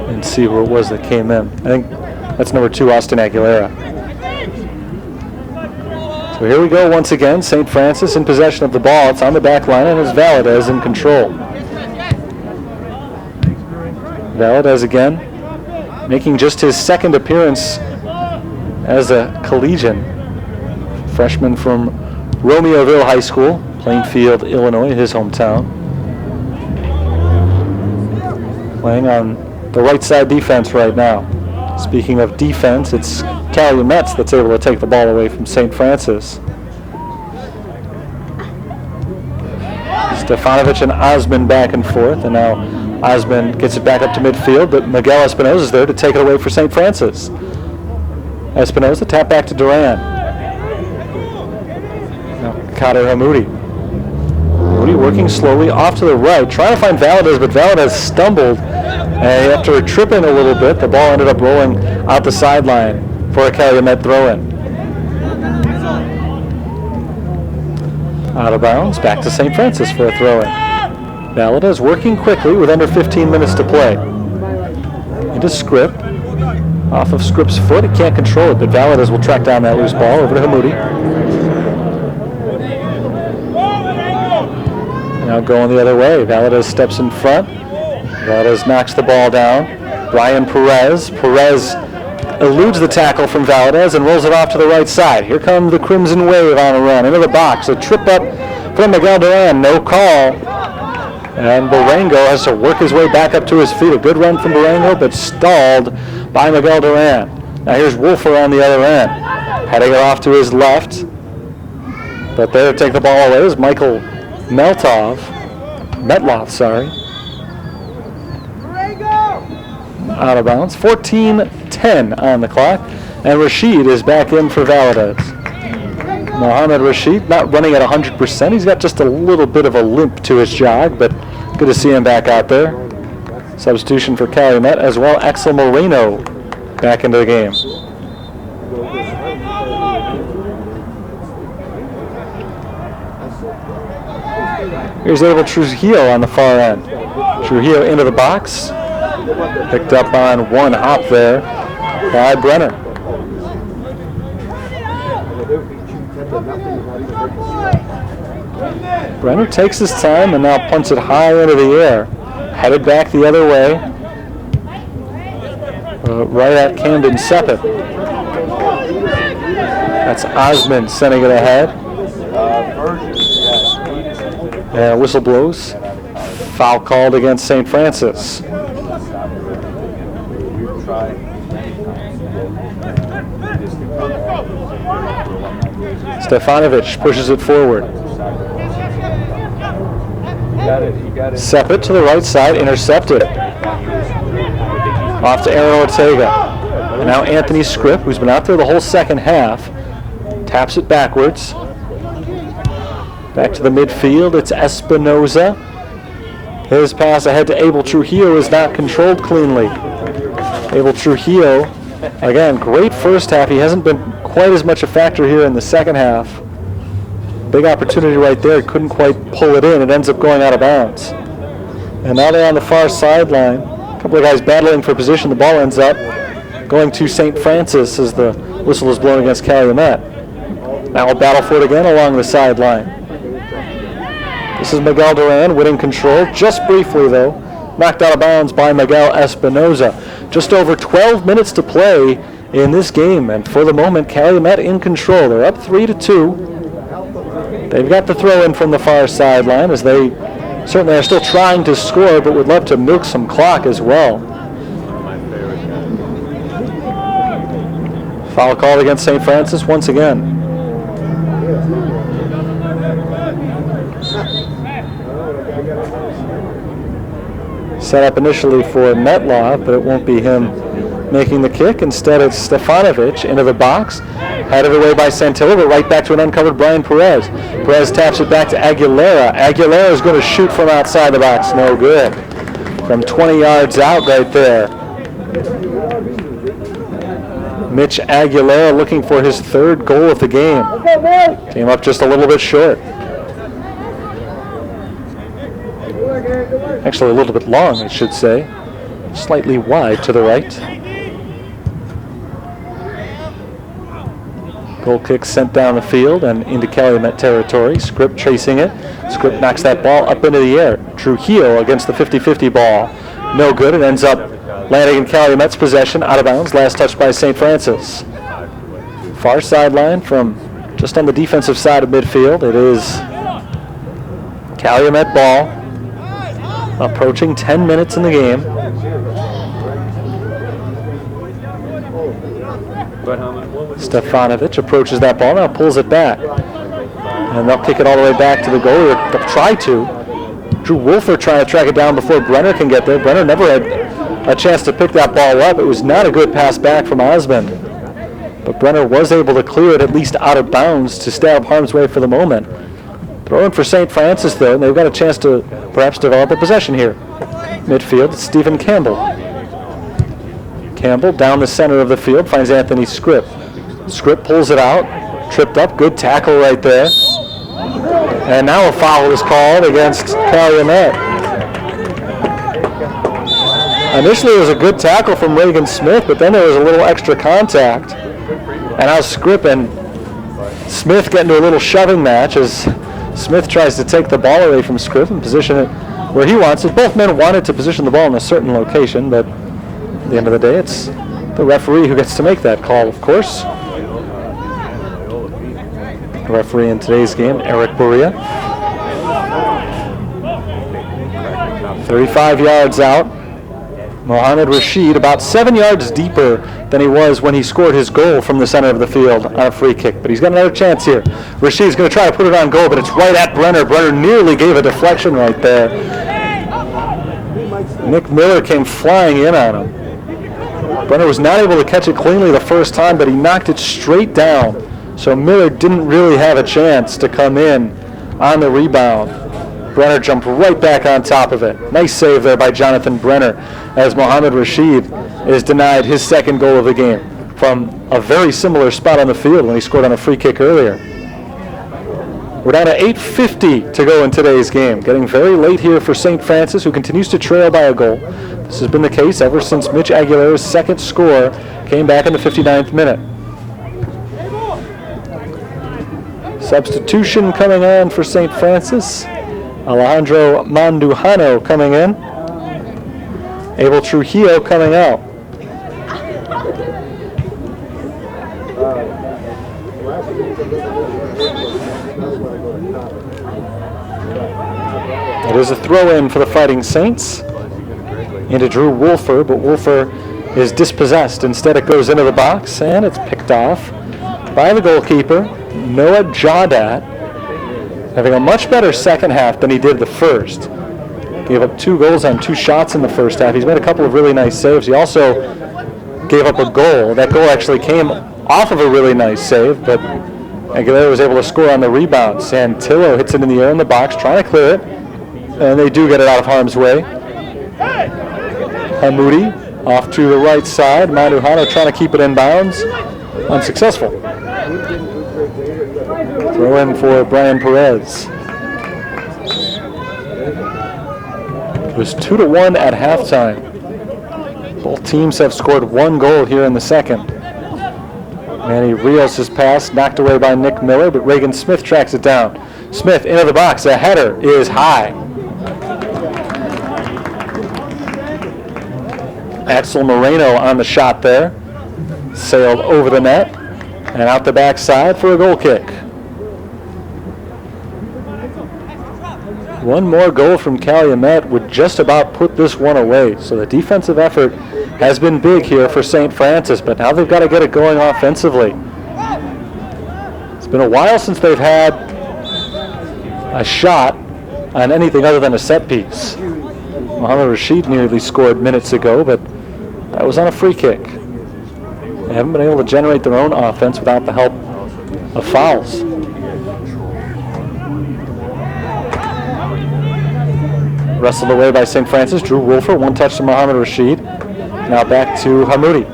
And see who it was that came in. I think that's number 2, Austin Aguilera. So here we go once again. St. Francis in possession of the ball. It's on the back line, and it's Valadez in control. Valadez again, making just his 2nd appearance as a collegian. Freshman from Romeoville High School, Plainfield, Illinois, his hometown. Playing on the right side defense right now. Speaking of defense, it's Calumet that's able to take the ball away from St. Francis. Stefanovic and Osman back and forth, and now Osman gets it back up to midfield, but Miguel Espinoza is there to take it away for St. Francis. Espinoza tap back to Duran. Now Kader Hamoudi. Moody working slowly off to the right, trying to find Valadez, but Valadez stumbled. And after tripping a little bit, the ball ended up rolling out the sideline for a Calumet throw-in. Out of bounds, back to St. Francis for a throw-in. Valadez working quickly with under 15 minutes to play. Into Scrip. Off of Scrip's foot, he can't control it, but Valadez will track down that loose ball over to Hammoudi. Now going the other way, Valadez steps in front. Valadez knocks the ball down. Brian Perez. Perez eludes the tackle from Valadez and rolls it off to the right side. Here comes the Crimson Wave on a run into the box. A trip up from Miguel Duran, no call. And Barango has to work his way back up to his feet. A good run from Barango, but stalled by Miguel Duran. Now here's Wolfer on the other end. Heading it off to his left. But there to take the ball away is Michael Metloff. Out of bounds. 14-10 on the clock. And Rashid is back in for Valadez. Mohamed Rashid not running at 100%. He's got just a little bit of a limp to his jog, but good to see him back out there. Substitution for Calumet as well. Axel Moreno back into the game. Here's Abel Trujillo on the far end. Trujillo into the box. Picked up on one hop there by Brenner. Brenner takes his time and now punts it high into the air. Headed back the other way. Right at Camden Seppet. That's Osmond sending it ahead. And whistle blows. Foul called against St. Francis. Stefanovic pushes it forward. Seppet to the right side, intercepted. Off to Aaron Ortega. And now Anthony Scrip, who's been out there the whole second half, taps it backwards. Back to the midfield, it's Espinoza. His pass ahead to Abel Trujillo is not controlled cleanly. Abel Trujillo, again, great first half. He hasn't been quite as much a factor here in the second half. Big opportunity right there, couldn't quite pull it in. It ends up going out of bounds. And now they're on the far sideline. A couple of guys battling for position. The ball ends up going to St. Francis as the whistle is blown against Calumet. Now a battle for it again along the sideline. This is Miguel Duran winning control, just briefly though. Knocked out of bounds by Miguel Espinoza. Just over 12 minutes to play in this game, and for the moment, Calumet in control. They're up 3-2. They've got the throw in from the far sideline as they certainly are still trying to score, but would love to milk some clock as well. Foul called against St. Francis once again. Set up initially for Metloff, but it won't be him making the kick. Instead, it's Stefanovic into the box. Headed away by Santillo, but right back to an uncovered Brian Perez. Perez taps it back to Aguilera. Aguilera is going to shoot from outside the box. No good. From 20 yards out right there. Mitch Aguilera looking for his third goal of the game. Came up just a little bit short. Actually a little bit long, I should say. Slightly wide to the right. Goal kick sent down the field and into Calumet territory. Scrip chasing it. Scrip knocks that ball up into the air. Trujillo against the 50-50 ball. No good. It ends up landing in Calumet's possession. Out of bounds. Last touch by St. Francis. Far sideline from just on the defensive side of midfield. It is Calumet ball. Approaching 10 minutes in the game. Stefanovic approaches that ball, now pulls it back. And they'll kick it all the way back to the goal. They'll try to. Drew Wolfer trying to track it down before Brenner can get there. Brenner never had a chance to pick that ball up. It was not a good pass back from Osmond. But Brenner was able to clear it at least out of bounds to stay out of harm's way for the moment. Throw in for St. Francis, though, and they've got a chance to perhaps develop a possession here. Midfield, Stephen Campbell. Campbell down the center of the field, finds Anthony Scripp. Scripp pulls it out, tripped up, good tackle right there. And now a foul is called against Calumet. Initially it was a good tackle from Reagan Smith, but then there was a little extra contact. And now Scripp and Smith get into a little shoving match as Smith tries to take the ball away from Scripp and position it where he wants it. Both men wanted to position the ball in a certain location, but at the end of the day, it's the referee who gets to make that call, of course. The referee in today's game, Eric Boria. 35 yards out. Mohammed Rashid about 7 yards deeper than he was when he scored his goal from the center of the field on a free kick. But he's got another chance here. Rashid's going to try to put it on goal, but it's right at Brenner. Brenner nearly gave a deflection right there. Nick Miller came flying in on him. Brenner was not able to catch it cleanly the first time, but he knocked it straight down. So Miller didn't really have a chance to come in on the rebound. Brenner jumped right back on top of it. Nice save there by Jonathan Brenner as Mohammed Rashid is denied his second goal of the game from a very similar spot on the field when he scored on a free kick earlier. We're down to 8:50 to go in today's game. Getting very late here for St. Francis, who continues to trail by a goal. This has been the case ever since Mitch Aguilera's second score came back in the 59th minute. Substitution coming on for St. Francis. Alejandro Mandujano coming in. Abel Trujillo coming out. It is a throw-in for the Fighting Saints into Drew Wolfer, but Wolfer is dispossessed. Instead, it goes into the box, and it's picked off by the goalkeeper, Noah Jawdat, having a much better second half than he did the first. Gave up 2 goals on 2 shots in the first half. He's made a couple of really nice saves. He also gave up a goal. That goal actually came off of a really nice save, but Aguilera was able to score on the rebound. Santillo hits it in the air in the box, trying to clear it, and they do get it out of harm's way. Hamoudi off to the right side. Mandujano trying to keep it in bounds. Unsuccessful. Throw in for Brian Perez. It was 2-1 at halftime. Both teams have scored 1 goal here in the second. Manny Rios' pass knocked away by Nick Miller, but Reagan Smith tracks it down. Smith into the box. The header is high. Axel Moreno on the shot there. Sailed over the net and out the backside for a goal kick. One more goal from Calumet would just about put this one away. So the defensive effort has been big here for St. Francis, but now they've got to get it going offensively. It's been a while since they've had a shot on anything other than a set piece. Mohammed Rashid nearly scored minutes ago, but that was on a free kick. They haven't been able to generate their own offense without the help of fouls. Wrestled away by St. Francis. Drew Wolfer, 1 touch to Mohammed Rashid. Now back to Hamoudi.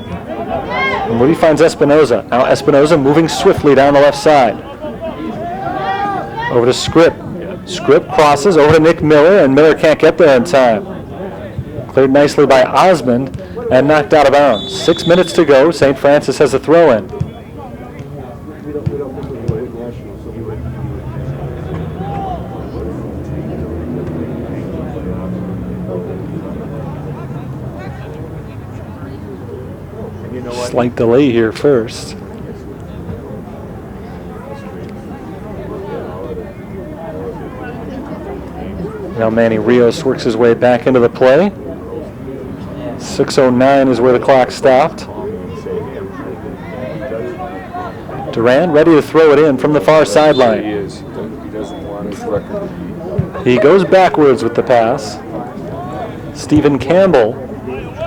Hamoudi finds Espinoza. Now Espinoza moving swiftly down the left side. Over to Scripp. Scripp crosses over to Nick Miller, and Miller can't get there in time. Cleared nicely by Osmond and knocked out of bounds. 6 minutes to go. St. Francis has a throw-in. Slight delay here first. Now Manny Rios works his way back into the play. 6:09 is where the clock stopped. Duran ready to throw it in from the far sideline. He is. He doesn't want his record. He goes backwards with the pass. Stephen Campbell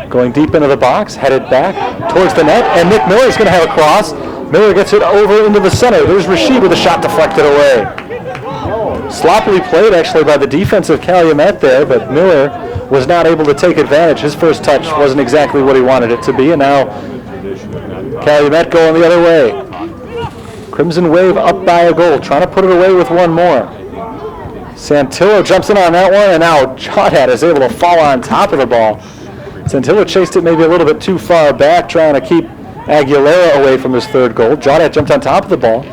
going deep into the box, headed back towards the net, and Nick Miller is going to have a cross. Miller gets it over into the center. There's Rashid with a shot deflected away. Sloppily played, actually, by the defense of Calumet there, but Miller was not able to take advantage. His first touch wasn't exactly what he wanted it to be, and now Calumet going the other way. Crimson Wave up by a goal, trying to put it away with one more. Santillo jumps in on that one, and now Jawdat is able to fall on top of the ball. Santillo chased it maybe a little bit too far back, trying to keep Aguilera away from his third goal. Jawdat jumped on top of the ball.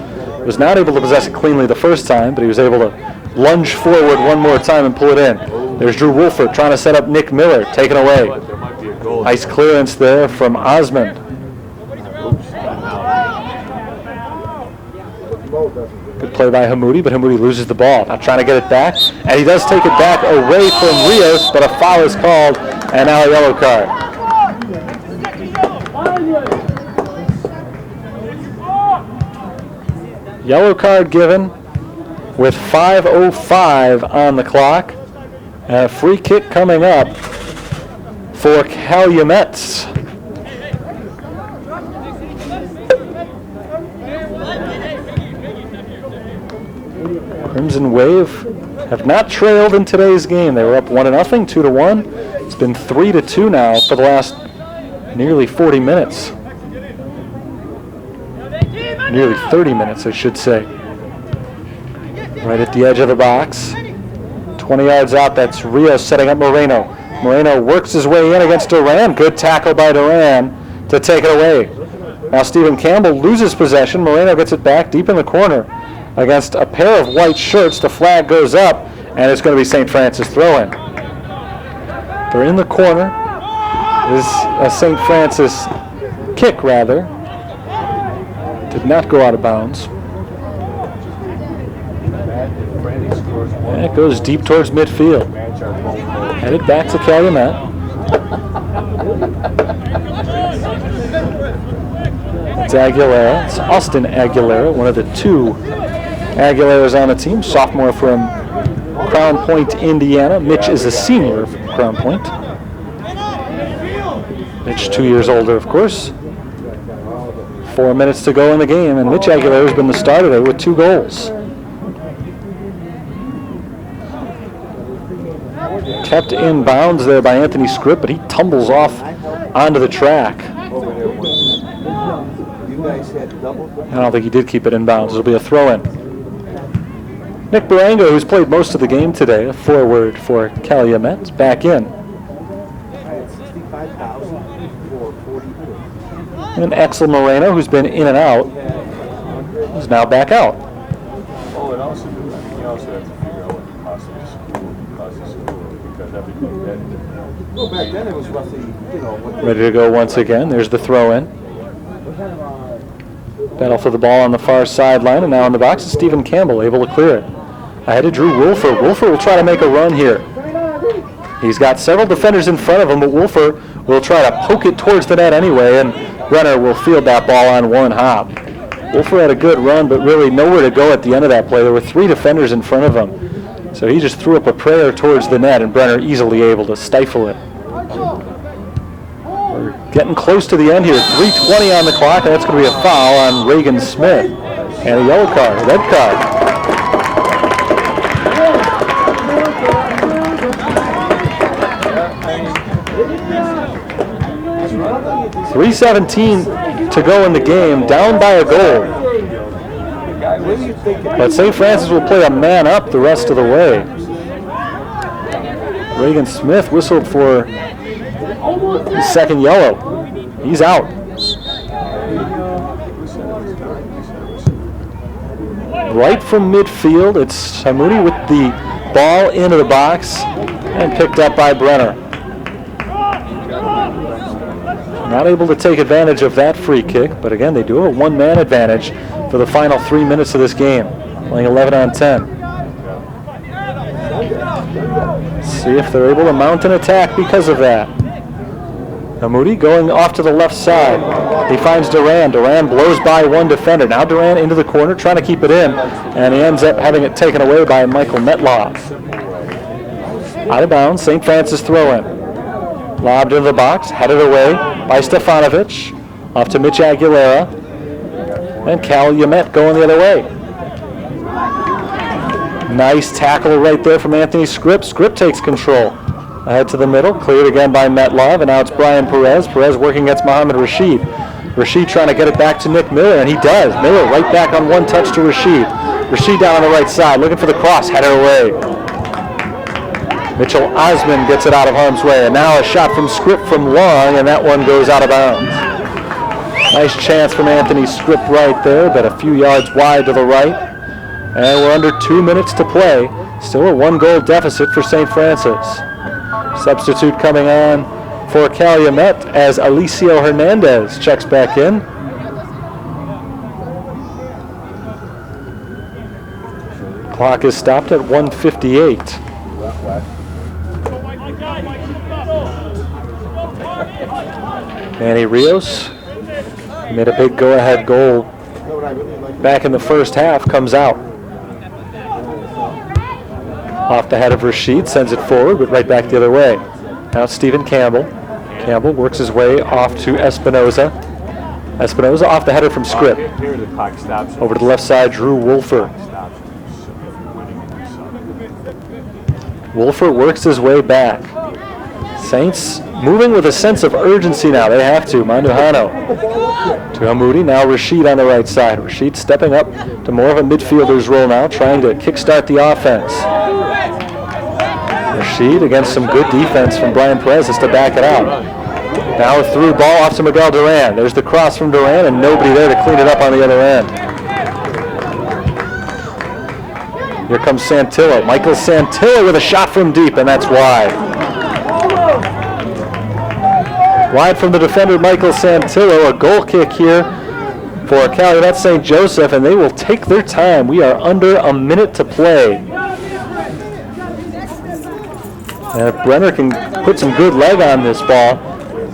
Was not able to possess it cleanly the first time, but he was able to lunge forward one more time and pull it in. There's Drew Wolford trying to set up Nick Miller, taken away. Nice clearance there from Osmond. Good play by Hamoudi, but Hamoudi loses the ball. Now trying to get it back, and he does take it back away from Rios, but a foul is called, and now a yellow card. Yellow card given with 5:05 on the clock, and a free kick coming up for Calumet. Crimson Wave have not trailed in today's game. They were up 1-0, 2-1. It's been 3-2 now for the last nearly 40 minutes. Nearly 30 minutes, I should say. Right at the edge of the box. 20 yards out, that's Rios setting up Moreno. Moreno works his way in against Duran. Good tackle by Duran to take it away. Now Stephen Campbell loses possession. Moreno gets it back deep in the corner against a pair of white shirts. The flag goes up, and it's going to be St. Francis throw-in. They're in the corner. This is a St. Francis kick, rather. Did not go out of bounds. And it goes deep towards midfield. Headed back to Calumet. It's Aguilera. It's Austin Aguilera, one of the two Aguileras on the team. Sophomore from Crown Point, Indiana. Mitch is a senior from Crown Point. Mitch 2 years older, of course. 4 minutes to go in the game, and Mitch Aguilera has been the starter there with 2 goals. Kept in bounds there by Anthony Scripp, but he tumbles off onto the track. I don't think he did keep it in bounds. It'll be a throw-in. Nick Barango, who's played most of the game today, a forward for Calumet, back in. And Axel Moreno, who's been in and out, is now back out. Oh, and also, you also have to figure out what the cost of school, because everything that. Well, back then it was roughly, you know. Ready to go once again. There's the throw-in. Battle for the ball on the far sideline, and now in the box is Stephen Campbell, able to clear it. Ahead to Drew Wolford. Wolford will try to make a run here. He's got several defenders in front of him, but Wolford will try to poke it towards the net anyway, and Brenner will field that ball on one hop. Wolford had a good run, but really nowhere to go at the end of that play. There were 3 defenders in front of him. So he just threw up a prayer towards the net, and Brenner easily able to stifle it. We're getting close to the end here. 3:20 on the clock, and that's going to be a foul on Reagan Smith. And a yellow card, a red card. 3:17 to go in the game, down by a goal. But St. Francis will play a man up the rest of the way. Reagan Smith whistled for his second yellow. He's out. Right from midfield, it's Hamoudi with the ball into the box and picked up by Brenner. Not able to take advantage of that free kick, but again, they do have a one-man advantage for the final 3 minutes of this game, playing 11 on 10. See if they're able to mount an attack because of that. Hamoudi going off to the left side. He finds Duran. Duran blows by one defender. Now Duran into the corner, trying to keep it in, and he ends up having it taken away by Michael Metloff. Out of bounds, St. Francis throw-in. Lobbed into the box, headed away by Stefanovic. Off to Mitch Aguilera. And Calumet going the other way. Nice tackle right there from Anthony Scripp. Scripp takes control. Ahead to the middle, cleared again by Metlov, and now it's Brian Perez. Perez working against Mohamed Rashid. Rashid trying to get it back to Nick Miller, and he does. Miller right back on one touch to Rashid. Rashid down on the right side, looking for the cross, header away. Mitchell Osman gets it out of harm's way, and now a shot from Scripp from long, and that one goes out of bounds. Nice chance from Anthony Scripp right there, but a few yards wide to the right. And we're under 2 minutes to play. Still a 1-goal deficit for St. Francis. Substitute coming on for Calumet as Alicio Hernandez checks back in. Clock is stopped at 1:58. Manny Rios made a big go-ahead goal back in the first half, comes out. Off the head of Rashid, sends it forward, but right back the other way. Now Stephen Campbell. Campbell works his way off to Espinoza. Espinoza off the header from Scripp. Over to the left side, Drew Wolfer. Wolfer works his way back. Saints moving with a sense of urgency now. They have to. Manduhano to Hamoudi. Now Rashid on the right side. Rashid stepping up to more of a midfielder's role now, trying to kickstart the offense. Rashid against some good defense from Brian Perez to back it out. Now a through ball off to Miguel Duran. There's the cross from Duran and nobody there to clean it up on the other end. Here comes Santillo. Michael Santillo with a shot from deep, and that's wide. Wide from the defender, Michael Santillo. A goal kick here for Calumet St. Joseph, and they will take their time. We are under a minute to play. And if Brenner can put some good leg on this ball,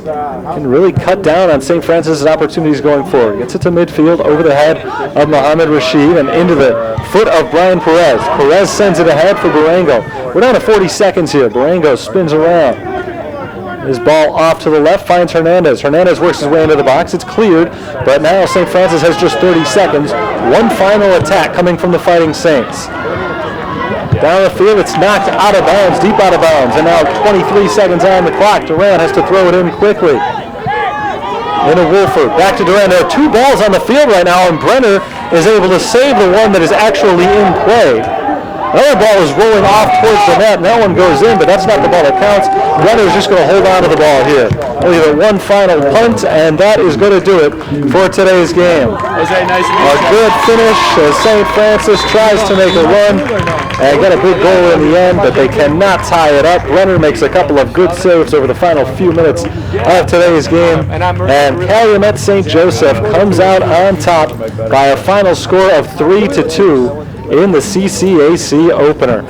can really cut down on St. Francis' opportunities going forward. Gets it to midfield over the head of Mohamed Rashid and into the foot of Brian Perez. Perez sends it ahead for Barango. We're down to 40 seconds here. Barango spins around. His ball off to the left, finds Hernandez. Hernandez works his way into the box. It's cleared, but now St. Francis has just 30 seconds. One final attack coming from the Fighting Saints. Down the field, it's knocked out of bounds, deep out of bounds, and now 23 seconds on the clock. Duran has to throw it in quickly. Into Wolford, back to Duran. There are two balls on the field right now, and Brenner is able to save the one that is actually in play. Another ball is rolling off towards the net, and that one goes in, but that's not the ball that counts. Brenner is just going to hold on to the ball here. Only the one final punt, and that is going to do it for today's game. A good finish as St. Francis tries to make a run and get a big goal in the end, but they cannot tie it up. Brenner makes a couple of good saves over the final few minutes of today's game, and Calumet St. Joseph comes out on top by a final score of 3-2 in the CCAC opener.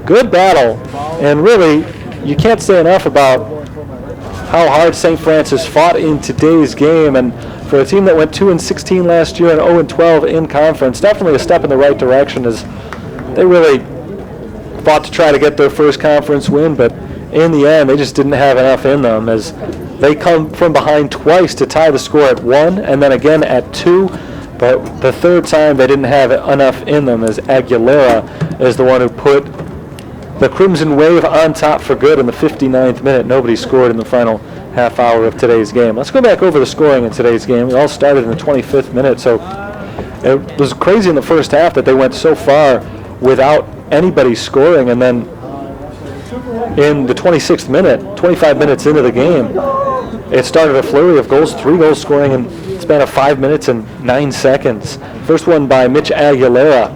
Good battle, and really, you can't say enough about how hard St. Francis fought in today's game, and for a team that went 2-16 last year and 0-12 in conference, definitely a step in the right direction as they really fought to try to get their first conference win, but in the end, they just didn't have enough in them as they come from behind twice to tie the score at 1 and then again at 2. But the third time they didn't have enough in them as Aguilera is the one who put the Crimson Wave on top for good in the 59th minute. Nobody scored in the final half hour of today's game. Let's go back over the scoring in today's game. It all started in the 25th minute, so it was crazy in the first half that they went so far without anybody scoring, and then in the 26th minute, 25 minutes into the game, it started a flurry of goals, 3 goals scoring in the span of 5 minutes and 9 seconds. First one by Mitch Aguilera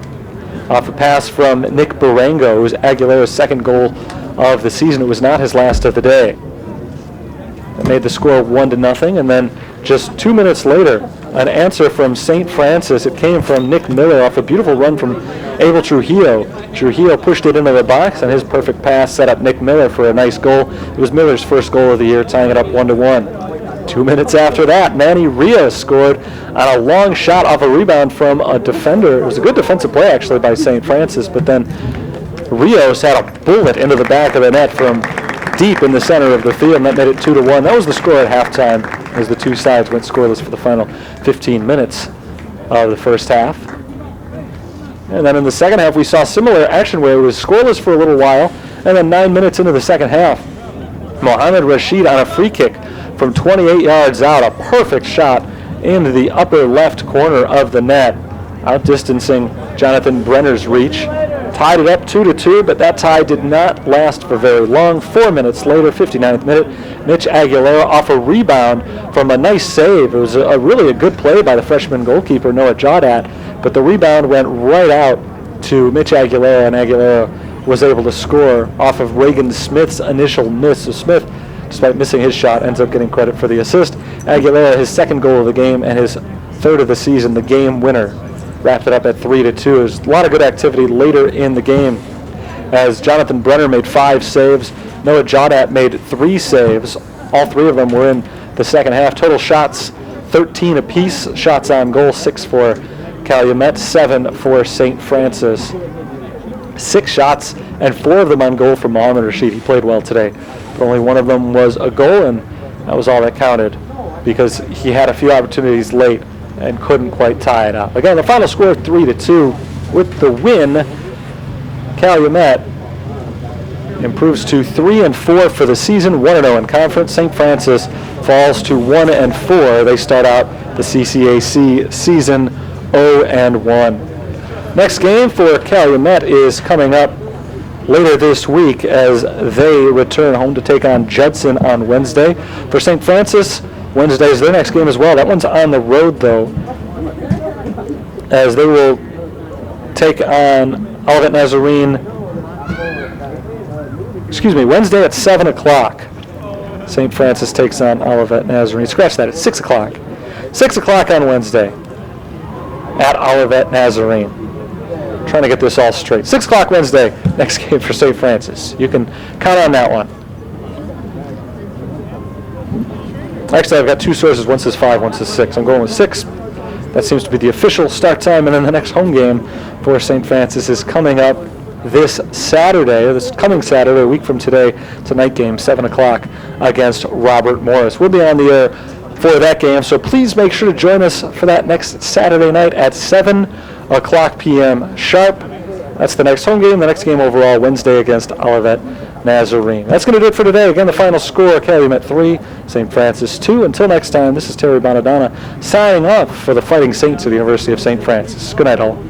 off a pass from Nick Barango. It was Aguilera's second goal of the season. It was not his last of the day. That made the score 1-0, and then just 2 minutes later, an answer from St. Francis. It came from Nick Miller off a beautiful run from Abel Trujillo. Trujillo pushed it into the box, and his perfect pass set up Nick Miller for a nice goal. It was Miller's first goal of the year, tying it up 1-1. 2 minutes after that, Manny Rios scored on a long shot off a rebound from a defender. It was a good defensive play, actually, by St. Francis, but then Rios had a bullet into the back of the net from deep in the center of the field, and that made it 2-1. That was the score at halftime as the two sides went scoreless for the final 15 minutes of the first half. And then in the second half, we saw similar action where it was scoreless for a little while, and then 9 minutes into the second half, Mohamed Rashid on a free kick from 28 yards out, a perfect shot into the upper left corner of the net, outdistancing Jonathan Brenner's reach. Tied it up 2-2, but that tie did not last for very long. 4 minutes later, 59th minute, Mitch Aguilera off a rebound from a nice save. It was really a good play by the freshman goalkeeper, Noah Jaudat, but the rebound went right out to Mitch Aguilera, and Aguilera was able to score off of Reagan Smith's initial miss. So Smith, despite missing his shot, ends up getting credit for the assist. Aguilera, his second goal of the game and his third of the season, the game winner. Wrapped it up at 3-2. There's a lot of good activity later in the game as Jonathan Brenner made 5 saves. Noah Jaudat made 3 saves. All 3 of them were in the second half. Total shots, 13 apiece. Shots on goal, 6 for Calumet, 7 for St. Francis. 6 shots and 4 of them on goal for Mohamed Rashid. He played well today, but only 1 of them was a goal, and that was all that counted because he had a few opportunities late and couldn't quite tie it up. Again, the final score 3-2. With the win, Calumet improves to 3-4 for the season, 1-0 in conference. St. Francis falls to 1-4. They start out the CCAC season 0-1. Next game for Calumet is coming up later this week as they return home to take on Judson on Wednesday. For St. Francis, Wednesday is their next game as well. That one's on the road, though, as they will take on Olivet Nazarene. Wednesday at 7 o'clock. St. Francis takes on Olivet Nazarene. Scratch that, it's 6 o'clock. 6 o'clock on Wednesday at Olivet Nazarene. Trying to get this all straight. 6 o'clock Wednesday, next game for St. Francis. You can count on that one. Actually, I've got 2 sources. One says 5, one says 6. I'm going with 6. That seems to be the official start time. And then the next home game for St. Francis is coming up this coming Saturday, a week from today. It's a night game, 7 o'clock against Robert Morris. We'll be on the air for that game, so please make sure to join us for that next Saturday night at 7 o'clock p.m. sharp. That's the next home game. The next game overall, Wednesday against Olivet Nazarene. That's going to do it for today. Again, the final score, Calumet 3, St. Francis 2. Until next time, this is Terry Bonadonna signing off for the Fighting Saints of the University of St. Francis. Good night, all.